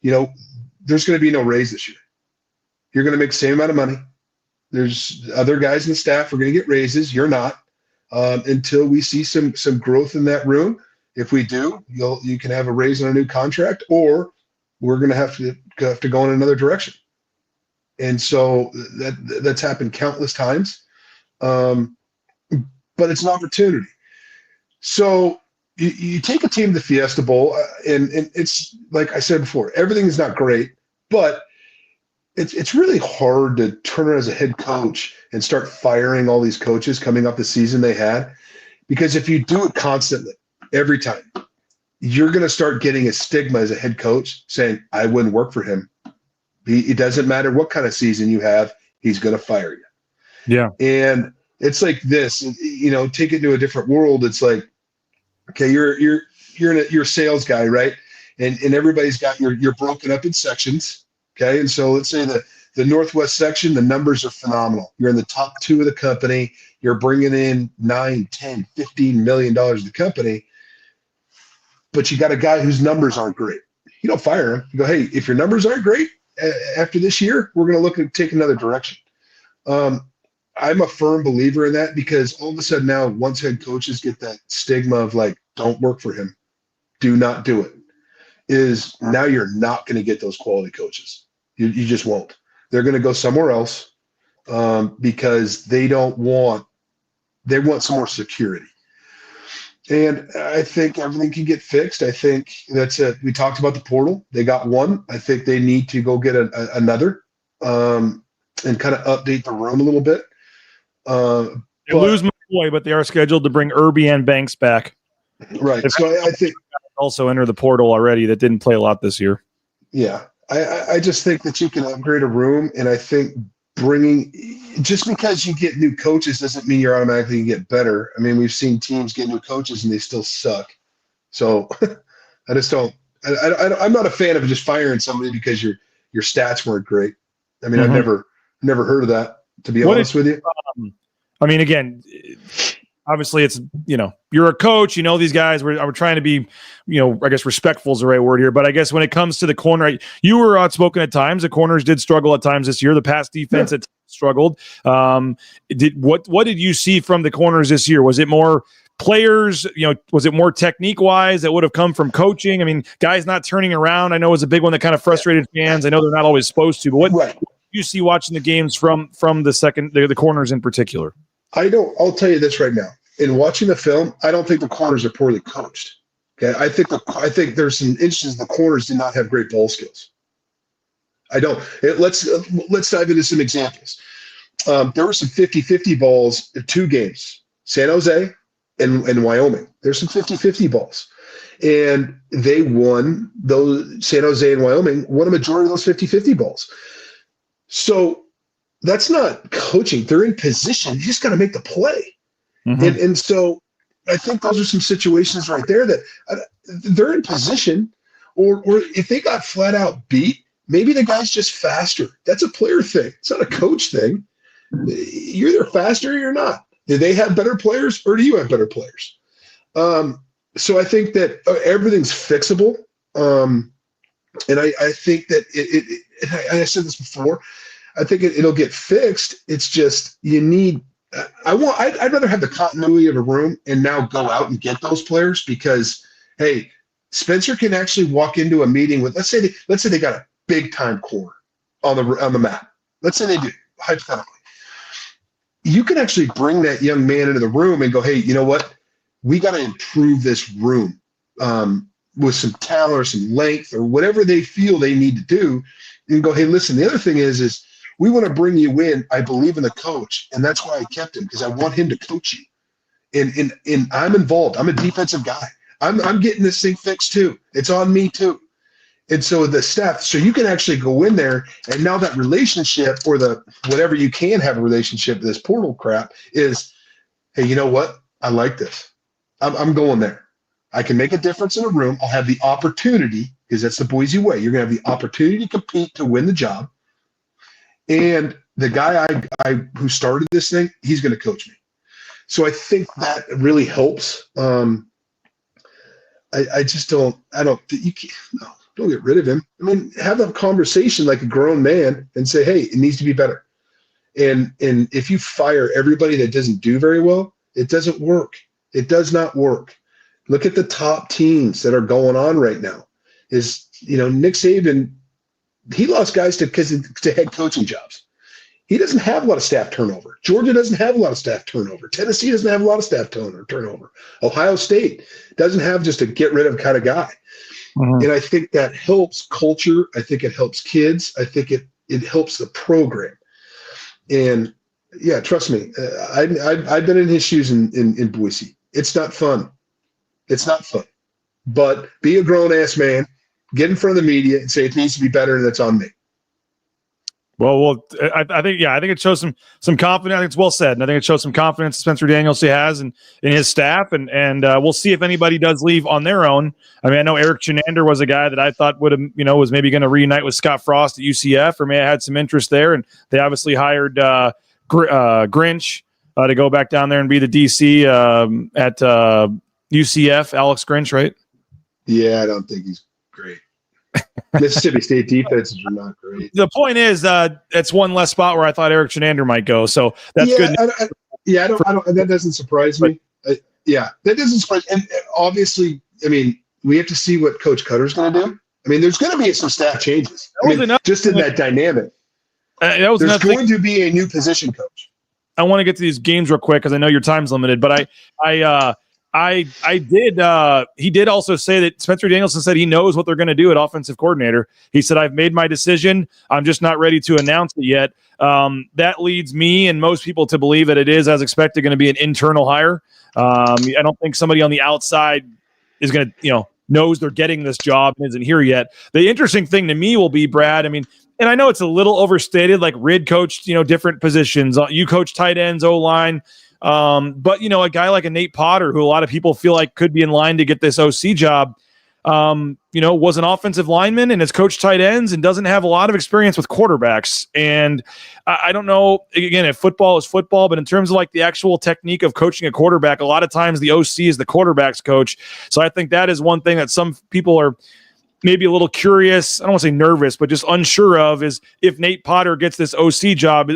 there's going to be no raise this year. You're going to make the same amount of money. There's other guys in the staff who are going to get raises. You're not. Until we see some growth in that room. If we do, you can have a raise on a new contract, or we're going to have to go in another direction. And so that's happened countless times, but it's an opportunity. So you take a team to the Fiesta Bowl, and it's like I said before, everything is not great, but it's really hard to turn around as a head coach and start firing all these coaches coming up the season they had. Because if you do it constantly, every time, you're going to start getting a stigma as a head coach saying, I wouldn't work for him. It doesn't matter what kind of season you have, he's going to fire you. Yeah. And it's like this, take it to a different world. It's like, okay, you're a sales guy, right? And everybody's got you're broken up in sections. Okay, and so let's say the Northwest section, the numbers are phenomenal. You're in the top 2 of the company. You're bringing in $9, $10, $15 million of the company, but you got a guy whose numbers aren't great. You don't fire him. You go, hey, if your numbers aren't great after this year, we're going to look at take another direction. I'm a firm believer in that because all of a sudden now, once head coaches get that stigma of like, don't work for him, do not do it, is now you're not going to get those quality coaches. You just won't. They're going to go somewhere else because they want some more security. And I think everything can get fixed. I think that's it. We talked about the portal. They got one. I think they need to go get another and kind of update the room a little bit. They lose McCoy, but they are scheduled to bring Irby and Banks back. Right. So I think also enter the portal already that didn't play a lot this year. Yeah. I just think that you can upgrade a room, and I think just because you get new coaches doesn't mean you're automatically going to get better. I mean, we've seen teams get new coaches and they still suck. So I just don't. I'm not a fan of just firing somebody because your stats weren't great. I mean, I've never heard of that, to be honest with you. I mean, again, obviously it's, you're a coach, these guys, we're trying to be, I guess respectful is the right word here, but I guess when it comes to the corner, you were outspoken at times. The corners did struggle at times this year. The pass defense had struggled. What did you see from the corners this year? Was it more players, was it more technique wise that would have come from coaching? I mean, guys not turning around, I know is a big one that kind of frustrated fans. I know they're not always supposed to, but what do you see watching the games from the corners in particular? I'll tell you this right now. In watching the film, I don't think the corners are poorly coached. Okay. I think there's some instances the corners did not have great ball skills. I don't. Let's dive into some examples. There were some 50-50 balls in 2 games, San Jose and Wyoming. There's some 50-50 balls. And they won those. San Jose and Wyoming won a majority of those 50-50 balls. So that's not coaching. They're in position. You just got to make the play. Mm-hmm. And so I think those are some situations right there that they're in position, or if they got flat out beat, maybe the guy's just faster. That's a player thing. It's not a coach thing. You're either faster or you're not. Do they have better players or do you have better players? So I think that everything's fixable. And I think that I said this before, I think it'll get fixed. It's just you need. I'd rather have the continuity of a room and now go out and get those players because, hey, Spencer can actually walk into a meeting with, let's say they got a big time corner on the map. Let's say they do, hypothetically. You can actually bring that young man into the room and go, hey, you know what? We got to improve this room with some talent or some length or whatever they feel they need to do, and go, hey, listen. The other thing is we want to bring you in. I believe in the coach, and that's why I kept him, because I want him to coach you. And I'm involved. I'm a defensive guy. I'm getting this thing fixed too. It's on me too. And so the staff, so you can actually go in there, and now that relationship, or the whatever you can have a relationship with this portal crap, is, hey, you know what? I like this. I'm going there. I can make a difference in a room. I'll have the opportunity, because that's the Boise way. You're going to have the opportunity to compete to win the job. And the guy who started this thing, he's going to coach me. So I think that really helps. I just don't get rid of him. I mean, have a conversation like a grown man and say, hey, it needs to be better. And if you fire everybody that doesn't do very well, it doesn't work. It does not work. Look at the top teams that are going on right now. Nick Saban, he lost guys to head coaching jobs. He doesn't have a lot of staff turnover. Georgia doesn't have a lot of staff turnover. Tennessee doesn't have a lot of staff turnover. Ohio State doesn't have just a get rid of kind of guy. Mm-hmm. And I think that helps culture. I think it helps kids. I think it helps the program. And yeah, trust me, I've been in his shoes in Boise. It's not fun. It's not fun. But be a grown-ass man, get in front of the media and say it needs to be better, and that's on me. Well, I think it shows some confidence. I think it's well said, and I think it shows some confidence Spencer Daniels has in his staff, and we'll see if anybody does leave on their own. I mean, I know Eric Chenander was a guy that I thought would have, was maybe going to reunite with Scott Frost at UCF, or may have had some interest there, and they obviously hired Grinch to go back down there and be the DC at UCF. Alex Grinch, right? Yeah, I don't think he's great. Mississippi State defenses are not great. The point is, it's one less spot where I thought Eric Shenander might go. So that's good. I don't. That doesn't surprise me. That doesn't surprise. And obviously, I mean, we have to see what Coach Cutter's going to do. I mean, there's going to be some staff changes. Just in that dynamic. There's going to be a new position coach. I want to get to these games real quick because I know your time's limited, but he did also say that Spencer Danielson said he knows what they're going to do at offensive coordinator. He said, I've made my decision. I'm just not ready to announce it yet. That leads me and most people to believe that it is, as expected, going to be an internal hire. I don't think somebody on the outside is going to, knows they're getting this job and isn't here yet. The interesting thing to me will be, Brad, I mean, and I know it's a little overstated, like Rid coached, different positions. You coach tight ends, O-line. But, a guy like a Nate Potter, who a lot of people feel like could be in line to get this OC job, was an offensive lineman and has coached tight ends and doesn't have a lot of experience with quarterbacks. And I don't know, again, if football is football, but in terms of like the actual technique of coaching a quarterback, a lot of times the OC is the quarterback's coach. So I think that is one thing that some people are maybe a little curious. I don't want to say nervous, but just unsure of is if Nate Potter gets this OC job,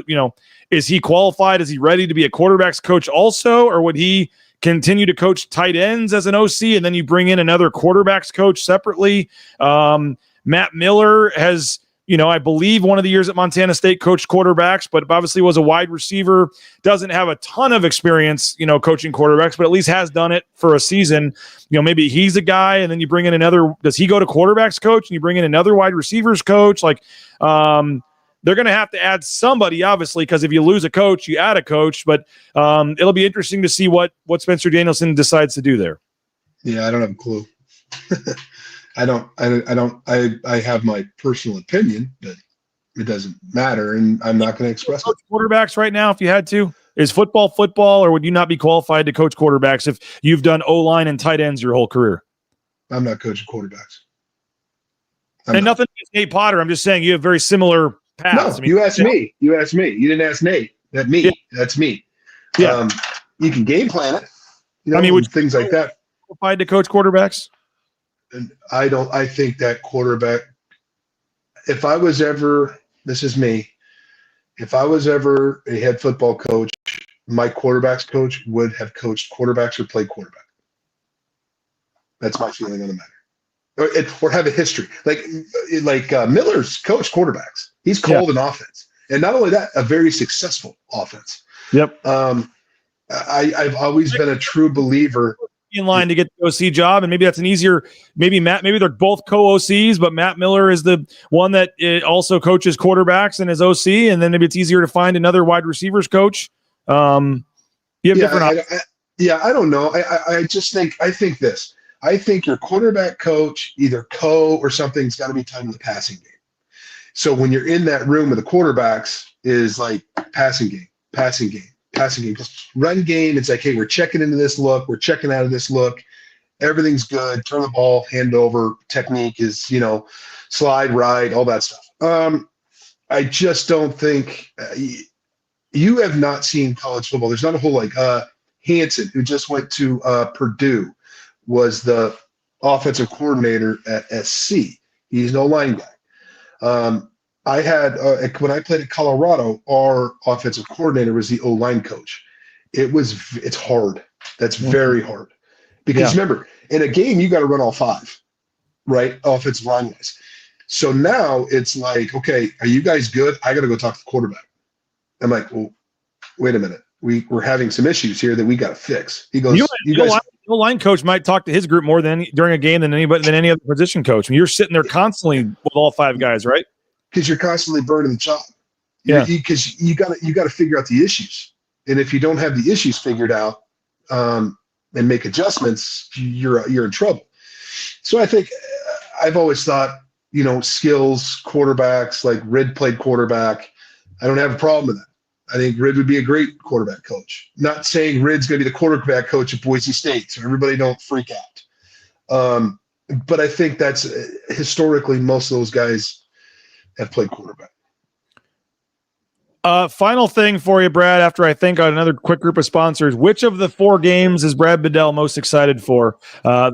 is he qualified? Is he ready to be a quarterback's coach also? Or would he continue to coach tight ends as an OC and then you bring in another quarterback's coach separately? Matt Miller has, I believe one of the years at Montana State coached quarterbacks, but obviously was a wide receiver, doesn't have a ton of experience, coaching quarterbacks, but at least has done it for a season. Maybe he's a guy and then you bring in another, does he go to quarterbacks coach and you bring in another wide receivers coach? They're going to have to add somebody, obviously, because if you lose a coach, you add a coach. But it'll be interesting to see what Spencer Danielson decides to do there. Yeah, I don't have a clue. I have my personal opinion, but it doesn't matter, and I'm not going to express it. Quarterbacks right now, if you had to, is football, or would you not be qualified to coach quarterbacks if you've done O-line and tight ends your whole career? I'm not coaching quarterbacks. Nothing against Nate Potter. I'm just saying you have very similar paths. No, you asked me. You asked me. You didn't ask Nate. That's me. Yeah. You can game plan it. Would things like that. Qualified to coach quarterbacks? And I think that quarterback, if I was ever a head football coach, my quarterbacks coach would have coached quarterbacks or played quarterback. That's my feeling on the matter. Or have a history. Like Miller's coached quarterbacks. He's called an offense. And not only that, a very successful offense. Yep. I've always been a true believer. In line to get the OC job, and maybe that's an easier. Maybe they're both co-OCs, but Matt Miller is the one that also coaches quarterbacks and is OC, and then maybe it's easier to find another wide receivers coach. You have different. I don't know. I think this. I think your quarterback coach, either or something's got to be tied to the passing game. So when you're in that room with the quarterbacks, is like passing game. Because run game, it's like, hey, we're checking into this look, we're checking out of this look, everything's good, turn the ball, hand over, technique is, slide right, all that stuff. I just don't think you have not seen college football. There's not a whole like Hanson, who just went to Purdue, was the offensive coordinator at SC. He's no line guy. I had when I played at Colorado, our offensive coordinator was the O-line coach. It's hard. That's very hard because remember, in a game you got to run all five, right? Offensive line wise. So now it's like, okay, are you guys good? I got to go talk to the quarterback. I'm like, well, wait a minute. We're having some issues here that we got to fix. He goes, you guys. The line coach might talk to his group more during a game than any other position coach. I mean, you're sitting there constantly with all five guys, right? Because you're constantly burning the job. Yeah. Because you got to figure out the issues, and if you don't have the issues figured out and make adjustments, you're in trouble. So I think I've always thought, skills quarterbacks, like Rid played quarterback. I don't have a problem with that. I think Rid would be a great quarterback coach. Not saying Rid's going to be the quarterback coach at Boise State, so everybody don't freak out. But I think that's historically most of those guys have played quarterback. Final thing for you, Brad, after I think on another quick group of sponsors, which of the 4 games is Brad Bedell most excited for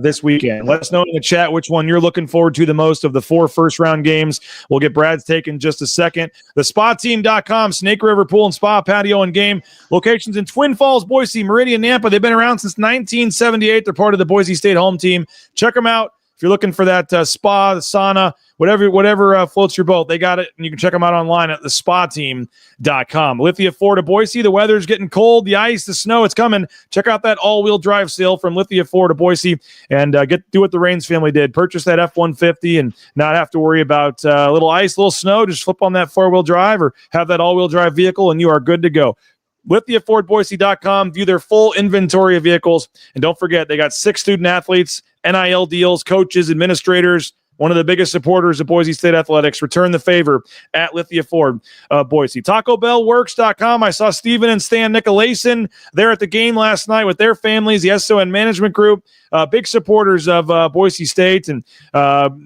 this weekend? Let us know in the chat which one you're looking forward to the most of the 4 first-round games. We'll get Brad's take in just a second. TheSpaTeam.com, Snake River Pool and Spa, Patio and Game. Locations in Twin Falls, Boise, Meridian, Nampa. They've been around since 1978. They're part of the Boise State home team. Check them out. If you're looking for that spa, the sauna, whatever floats your boat, they got it. And you can check them out online at thespateam.com. Lithia Ford of Boise, the weather's getting cold, the ice, the snow, it's coming. Check out that all-wheel drive sale from Lithia Ford of Boise and do what the Raines family did. Purchase that F-150 and not have to worry about a little ice, little snow. Just flip on that four-wheel drive or have that all-wheel drive vehicle and you are good to go. LithiaFordBoise.com. View their full inventory of vehicles. And don't forget, they got 6 student athletes, NIL deals, coaches, administrators, one of the biggest supporters of Boise State athletics. Return the favor at Lithia Ford Boise. TacoBellWorks.com. I saw Steven and Stan Nicolason there at the game last night with their families, the SON management group, big supporters of Boise State, and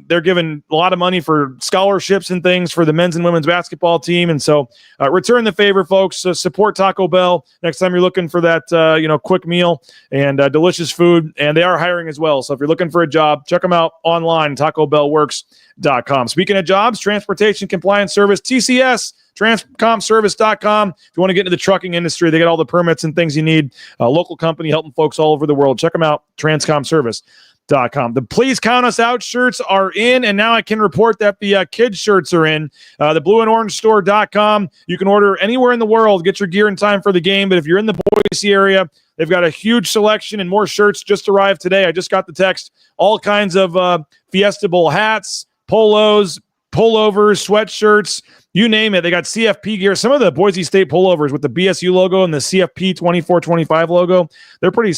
they're giving a lot of money for scholarships and things for the men's and women's basketball team. And so return the favor, folks. Support Taco Bell next time you're looking for that quick meal and delicious food. And they are hiring as well. So if you're looking for a job, check them out online, TacoBellWorks.com. Speaking of jobs, Transportation Compliance Service, TCS, transcomservice.com. If you want to get into the trucking industry, they get all the permits and things you need. A local company helping folks all over the world. Check them out, transcomservice.com. The Please Count Us Out shirts are in, and now I can report that the kids shirts are in. The blueandorange.store.com. You can order anywhere in the world, get your gear in time for the game, but if you're in the Boise area, they've got a huge selection and more shirts just arrived today. I just got the text. All kinds of Fiesta Bowl hats, polos, pullovers, sweatshirts, you name it. They got CFP gear. Some of the Boise State pullovers with the BSU logo and the CFP 2425 logo, they're pretty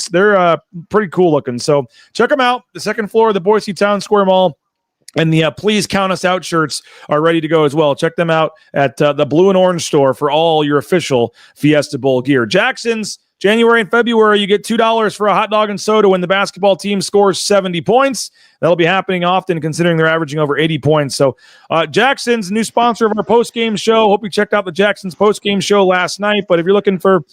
cool looking. So check them out. The second floor of the Boise Town Square Mall. And the Please Count Us Out shirts are ready to go as well. Check them out at the Blue and Orange store for all your official Fiesta Bowl gear. Jackson's January and February, you get $2 for a hot dog and soda when the basketball team scores 70 points. That'll be happening often considering they're averaging over 80 points. So Jackson's new sponsor of our post-game show. Hope you checked out the Jackson's post-game show last night. But if you're looking for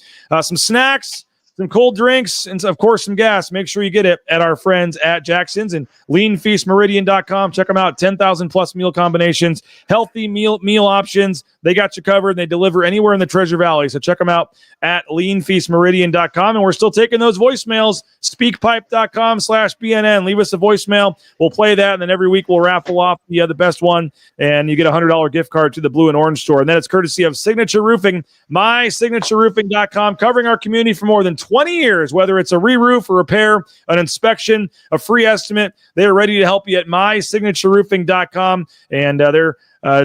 some snacks, some cold drinks, and of course some gas, make sure you get it at our friends at Jackson's and leanfeastmeridian.com. Check them out. 10,000 plus meal combinations, healthy meal options. They got you covered. And they deliver anywhere in the Treasure Valley. So check them out at leanfeastmeridian.com. And we're still taking those voicemails. Speakpipe.com/BNN. Leave us a voicemail. We'll play that. And then every week we'll raffle off the best one. And you get a $100 gift card to the Blue and Orange store. And then it's courtesy of Signature Roofing, mysignatureroofing.com, covering our community for more than 20 years, whether it's a re-roof, a repair, an inspection, a free estimate. They are ready to help you at mysignatureroofing.com. And their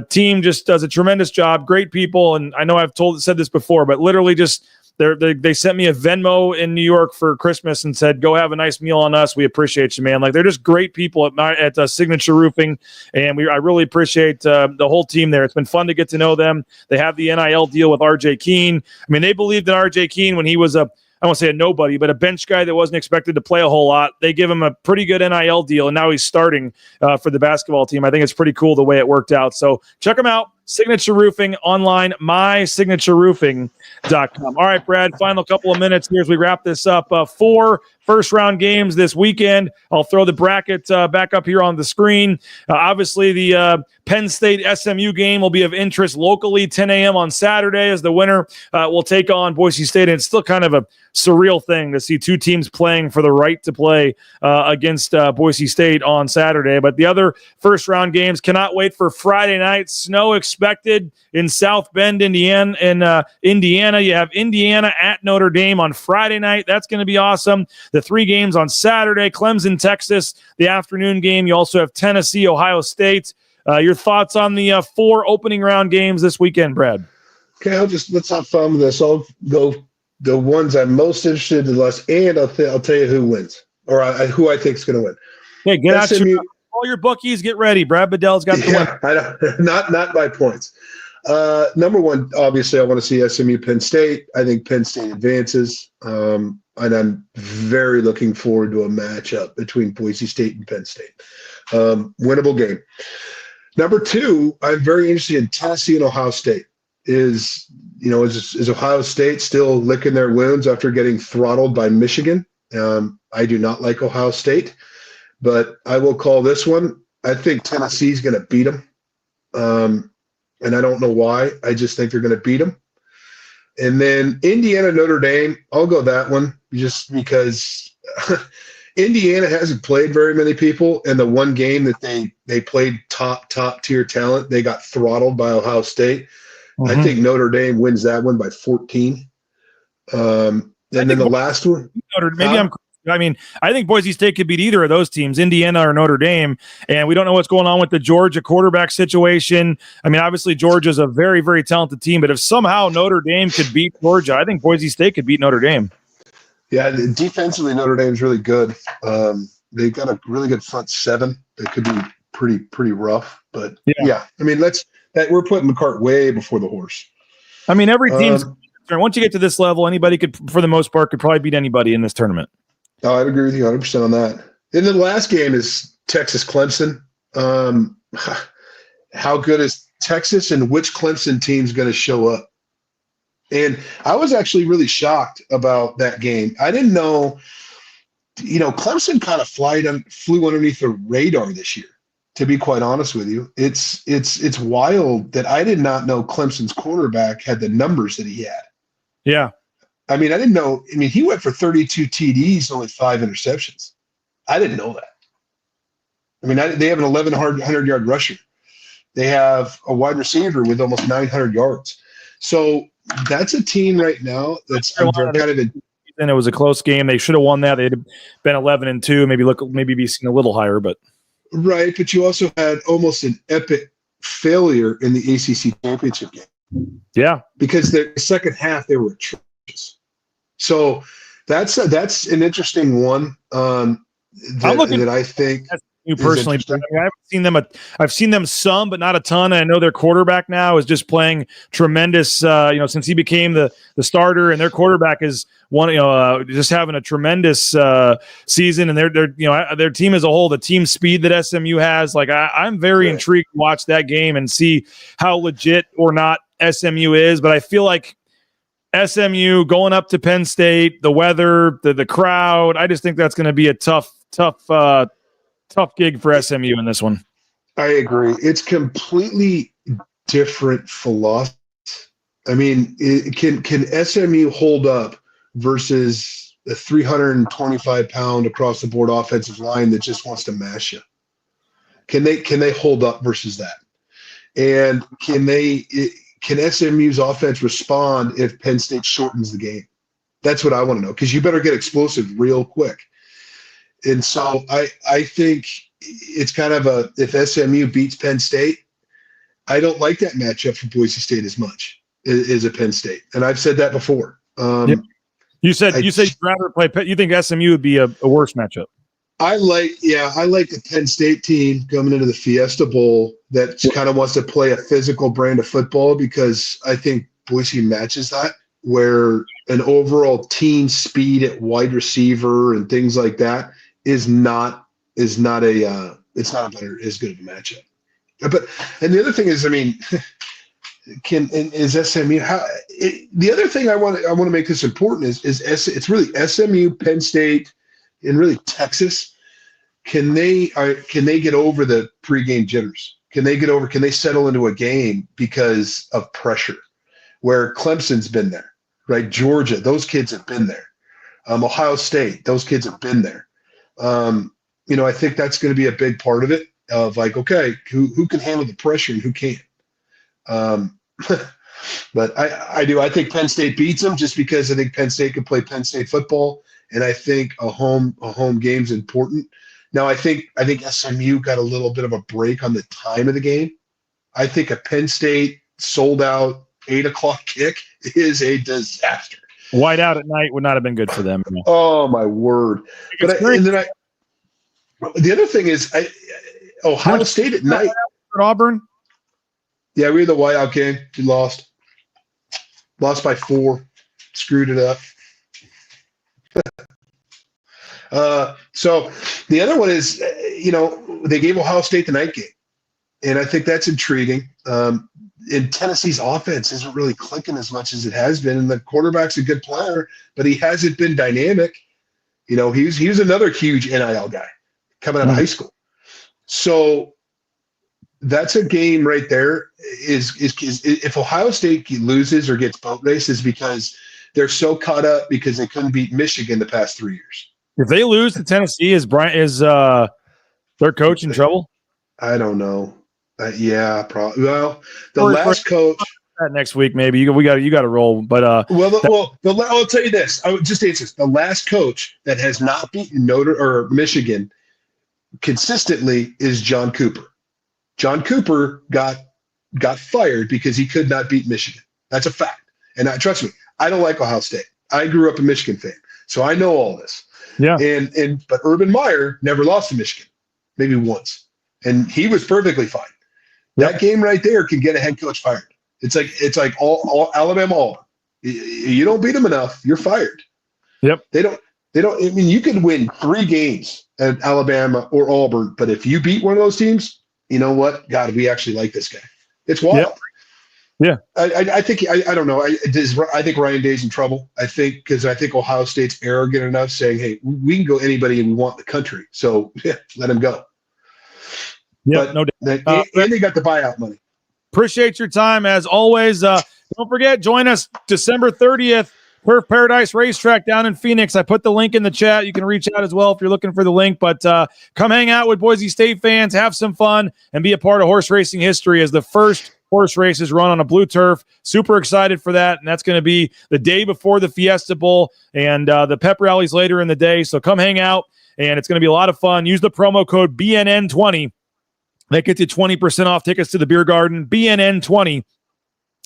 team just does a tremendous job. Great people. And I know I've said this before, but literally just they sent me a Venmo in New York for Christmas and said, go have a nice meal on us. We appreciate you, man. Like, they're just great people at Signature Roofing. And I really appreciate the whole team there. It's been fun to get to know them. They have the NIL deal with RJ Keene. I mean, they believed in RJ Keene when he was I won't say a nobody, but a bench guy that wasn't expected to play a whole lot. They give him a pretty good NIL deal, and now he's starting for the basketball team. I think it's pretty cool the way it worked out. So check them out. Signature Roofing online, mysignatureroofing.com. All right, Brad, final couple of minutes here as we wrap this up. 4 first-round games this weekend. I'll throw the bracket back up here on the screen. Obviously, the Penn State SMU game will be of interest locally, 10 a.m. on Saturday, as the winner will take on Boise State. And it's still kind of a surreal thing to see 2 teams playing for the right to play against Boise State on Saturday. But the other first-round games, cannot wait for Friday night. Snow expected in South Bend, Indiana. You have Indiana at Notre Dame on Friday night. That's going to be awesome. The 3 games on Saturday, Clemson, Texas, the afternoon game. You also have Tennessee, Ohio State. Your thoughts on the 4 opening round games this weekend, Brad? Okay, let's have fun with this. I'll go the ones I'm most interested in, and I'll tell you who wins, or who I think is going to win. Hey, get out all your bookies. Get ready. Brad Bedell's got the win. I don't, not by points. Number one, obviously, I want to see SMU-Penn State. I think Penn State advances, and I'm very looking forward to a matchup between Boise State and Penn State. Winnable game. Number 2, I'm very interested in Tennessee and Ohio State. is Ohio State still licking their wounds after getting throttled by Michigan? I do not like Ohio State, but I will call this one. I think Tennessee's going to beat them. And I don't know why. I just think they're going to beat them. And then Indiana, Notre Dame, I'll go that one just because Indiana hasn't played very many people. And the one game that they played top tier talent, they got throttled by Ohio State. Mm-hmm. I think Notre Dame wins that one by 14. And then the last one. I think Boise State could beat either of those teams, Indiana or Notre Dame. And we don't know what's going on with the Georgia quarterback situation. I mean, obviously, Georgia's a very, very talented team. But if somehow Notre Dame could beat Georgia, I think Boise State could beat Notre Dame. Yeah, defensively, Notre Dame's really good. They've got a really good front seven that could be pretty rough. But, yeah I mean, we're putting the cart way before the horse. I mean, every team's once you get to this level, anybody could, for the most part, could probably beat anybody in this tournament. Oh, I'd agree with you 100% on that. And then the last game is Texas-Clemson. How good is Texas and which Clemson team's going to show up? And I was actually really shocked about that game. I didn't know, Clemson kind of flew underneath the radar this year, to be quite honest with you. It's wild that I did not know Clemson's quarterback had the numbers that he had. Yeah. I mean, I didn't know. I mean, he went for 32 TDs, only 5 interceptions. I didn't know that. I mean, they have an 1,100-yard rusher. They have a wide receiver with almost 900 yards. So that's a team right now that's kind of and it was a close game. They should have won that. They'd have been 11-2, maybe be seen a little higher, but right. But you also had almost an epic failure in the ACC championship game. Yeah, because the second half they were atrocious. So that's an interesting one that I think you personally. I haven't seen them some, but not a ton. I know their quarterback now is just playing tremendous. Since he became the starter, and their quarterback is just having a tremendous season. And their team as a whole, the team speed that SMU has. Like I'm very intrigued to watch that game and see how legit or not SMU is. But I feel like SMU going up to Penn State, the weather, the crowd. I just think that's going to be a tough gig for SMU in this one. I agree. It's completely different philosophy. I mean, can SMU hold up versus a 325-pound across the board offensive line that just wants to mash you? Can they hold up versus that? And can SMU's offense respond if Penn State shortens the game? That's what I want to know, because you better get explosive real quick. And so I think it's kind of if SMU beats Penn State, I don't like that matchup for Boise State as much as a Penn State. And I've said that before. You said you'd rather play Penn. You think SMU would be a worse matchup? I like the Penn State team coming into the Fiesta Bowl that kind of wants to play a physical brand of football, because I think Boise matches that, where an overall team speed at wide receiver and things like that is not as good of a matchup. And the other thing is, I mean, is SMU the other thing I want to make this important is it's really SMU, Penn State, and really Texas. Can they get over the pregame jitters? Can they settle into a game because of pressure? Where Clemson's been there, right? Georgia, those kids have been there. Ohio State, those kids have been there. I think that's going to be a big part of it, of like, okay, who can handle the pressure and who can't? But I think Penn State beats them, just because I think Penn State can play Penn State football, and I think a home game's important. Now, I think SMU got a little bit of a break on the time of the game. I think a Penn State sold out 8:00 kick is a disaster. White out at night would not have been good for them. Oh my word! The other thing is Ohio State at night. Auburn. Yeah, we had the whiteout game. We lost by 4. Screwed it up. So the other one is, they gave Ohio State the night game, and I think that's intriguing. and Tennessee's offense isn't really clicking as much as it has been. And the quarterback's a good player, but he hasn't been dynamic. He was another huge NIL guy coming out of high school. So that's a game right there. Is if Ohio State loses or gets boat races because they're so caught up because they couldn't beat Michigan the past 3 years. If they lose to Tennessee, is their coach in trouble? I don't know. Yeah, probably. Well, last coach next week maybe you got to roll. But I'll tell you this. I would just answer this. The last coach that has not beaten Michigan consistently is John Cooper. John Cooper got fired because he could not beat Michigan. That's a fact. And trust me, I don't like Ohio State. I grew up a Michigan fan, so I know all this. Yeah. But Urban Meyer never lost to Michigan, maybe once, and he was perfectly fine. That game right there can get a head coach fired. It's like all Alabama Auburn. You don't beat them enough, you're fired. Yep. They don't. I mean, you can win 3 games at Alabama or Auburn, but if you beat one of those teams, you know what? God, we actually like this guy. It's wild. Yep. Yeah. I think I don't know. I think Ryan Day's in trouble. I think Ohio State's arrogant enough saying, "Hey, we can go anybody and we want the country, so let him go." Yeah, no doubt. And they got the buyout money. Appreciate your time as always. Don't forget, join us December 30th, Turf Paradise Racetrack down in Phoenix. I put the link in the chat. You can reach out as well if you're looking for the link. But come hang out with Boise State fans, have some fun, and be a part of horse racing history as the first horse races run on a blue turf. Super excited for that, and that's going to be the day before the Fiesta Bowl and the pep rallies later in the day. So come hang out, and it's going to be a lot of fun. Use the promo code BNN20. That gets you 20% off tickets to the beer garden. BNN20.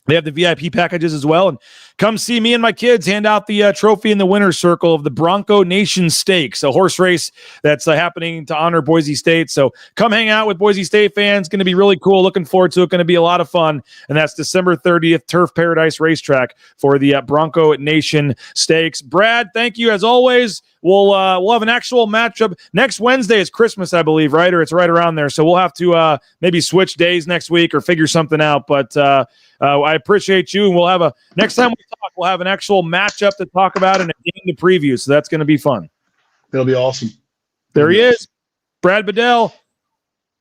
They have the VIP packages as well. And come see me and my kids hand out the trophy in the winner's circle of the Bronco Nation Stakes, a horse race that's happening to honor Boise State. So come hang out with Boise State fans. Going to be really cool. Looking forward to it. Going to be a lot of fun. And that's December 30th, Turf Paradise Racetrack for the Bronco Nation Stakes. Brad, thank you as always. We'll have an actual matchup next Wednesday. Is Christmas, I believe, right? Or it's right around there. So we'll have to maybe switch days next week or figure something out. But I appreciate you. And we'll have next time we talk, we'll have an actual matchup to talk about and a game to preview. So that's going to be fun. It'll be awesome. There he is, Brad Bedell.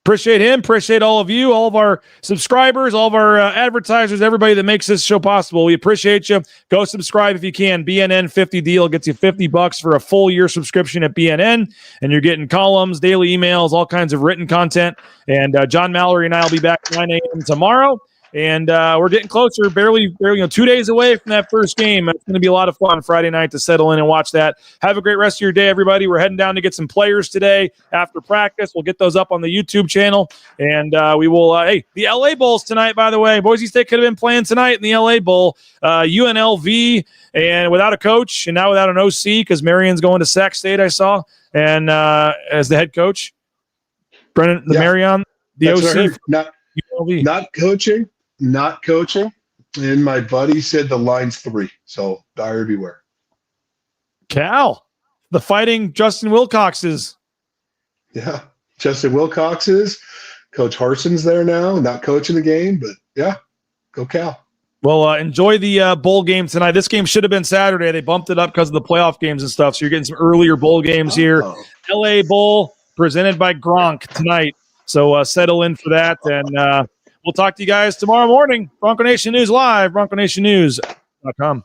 Appreciate him. Appreciate all of you, all of our subscribers, all of our advertisers, everybody that makes this show possible. We appreciate you. Go subscribe if you can. BNN 50 deal gets you $50 for a full year subscription at BNN, and you're getting columns, daily emails, all kinds of written content. And John Mallory and I will be back at 9 a.m. tomorrow. And we're getting closer, barely 2 days away from that first game. It's going to be a lot of fun Friday night to settle in and watch that. Have a great rest of your day, everybody. We're heading down to get some players today after practice. We'll get those up on the YouTube channel. And we will, the LA Bowl's tonight, by the way. Boise State could have been playing tonight in the LA Bowl. UNLV, and without a coach, and now without an OC, because Marion's going to Sac State, I saw, and as the head coach. Brennan, Marion, the OC. Not coaching, and my buddy said the line's 3, so buyer beware. Cal, the fighting Justin Wilcoxes. Yeah, Justin Wilcoxes. Coach Harson's there now, not coaching the game, but yeah, go Cal. Well, enjoy the bowl game tonight. This game should have been Saturday. They bumped it up because of the playoff games and stuff, so you're getting some earlier bowl games here. LA Bowl presented by Gronk tonight, so settle in for that, and we'll talk to you guys tomorrow morning. Bronco Nation News Live, BroncoNationNews.com.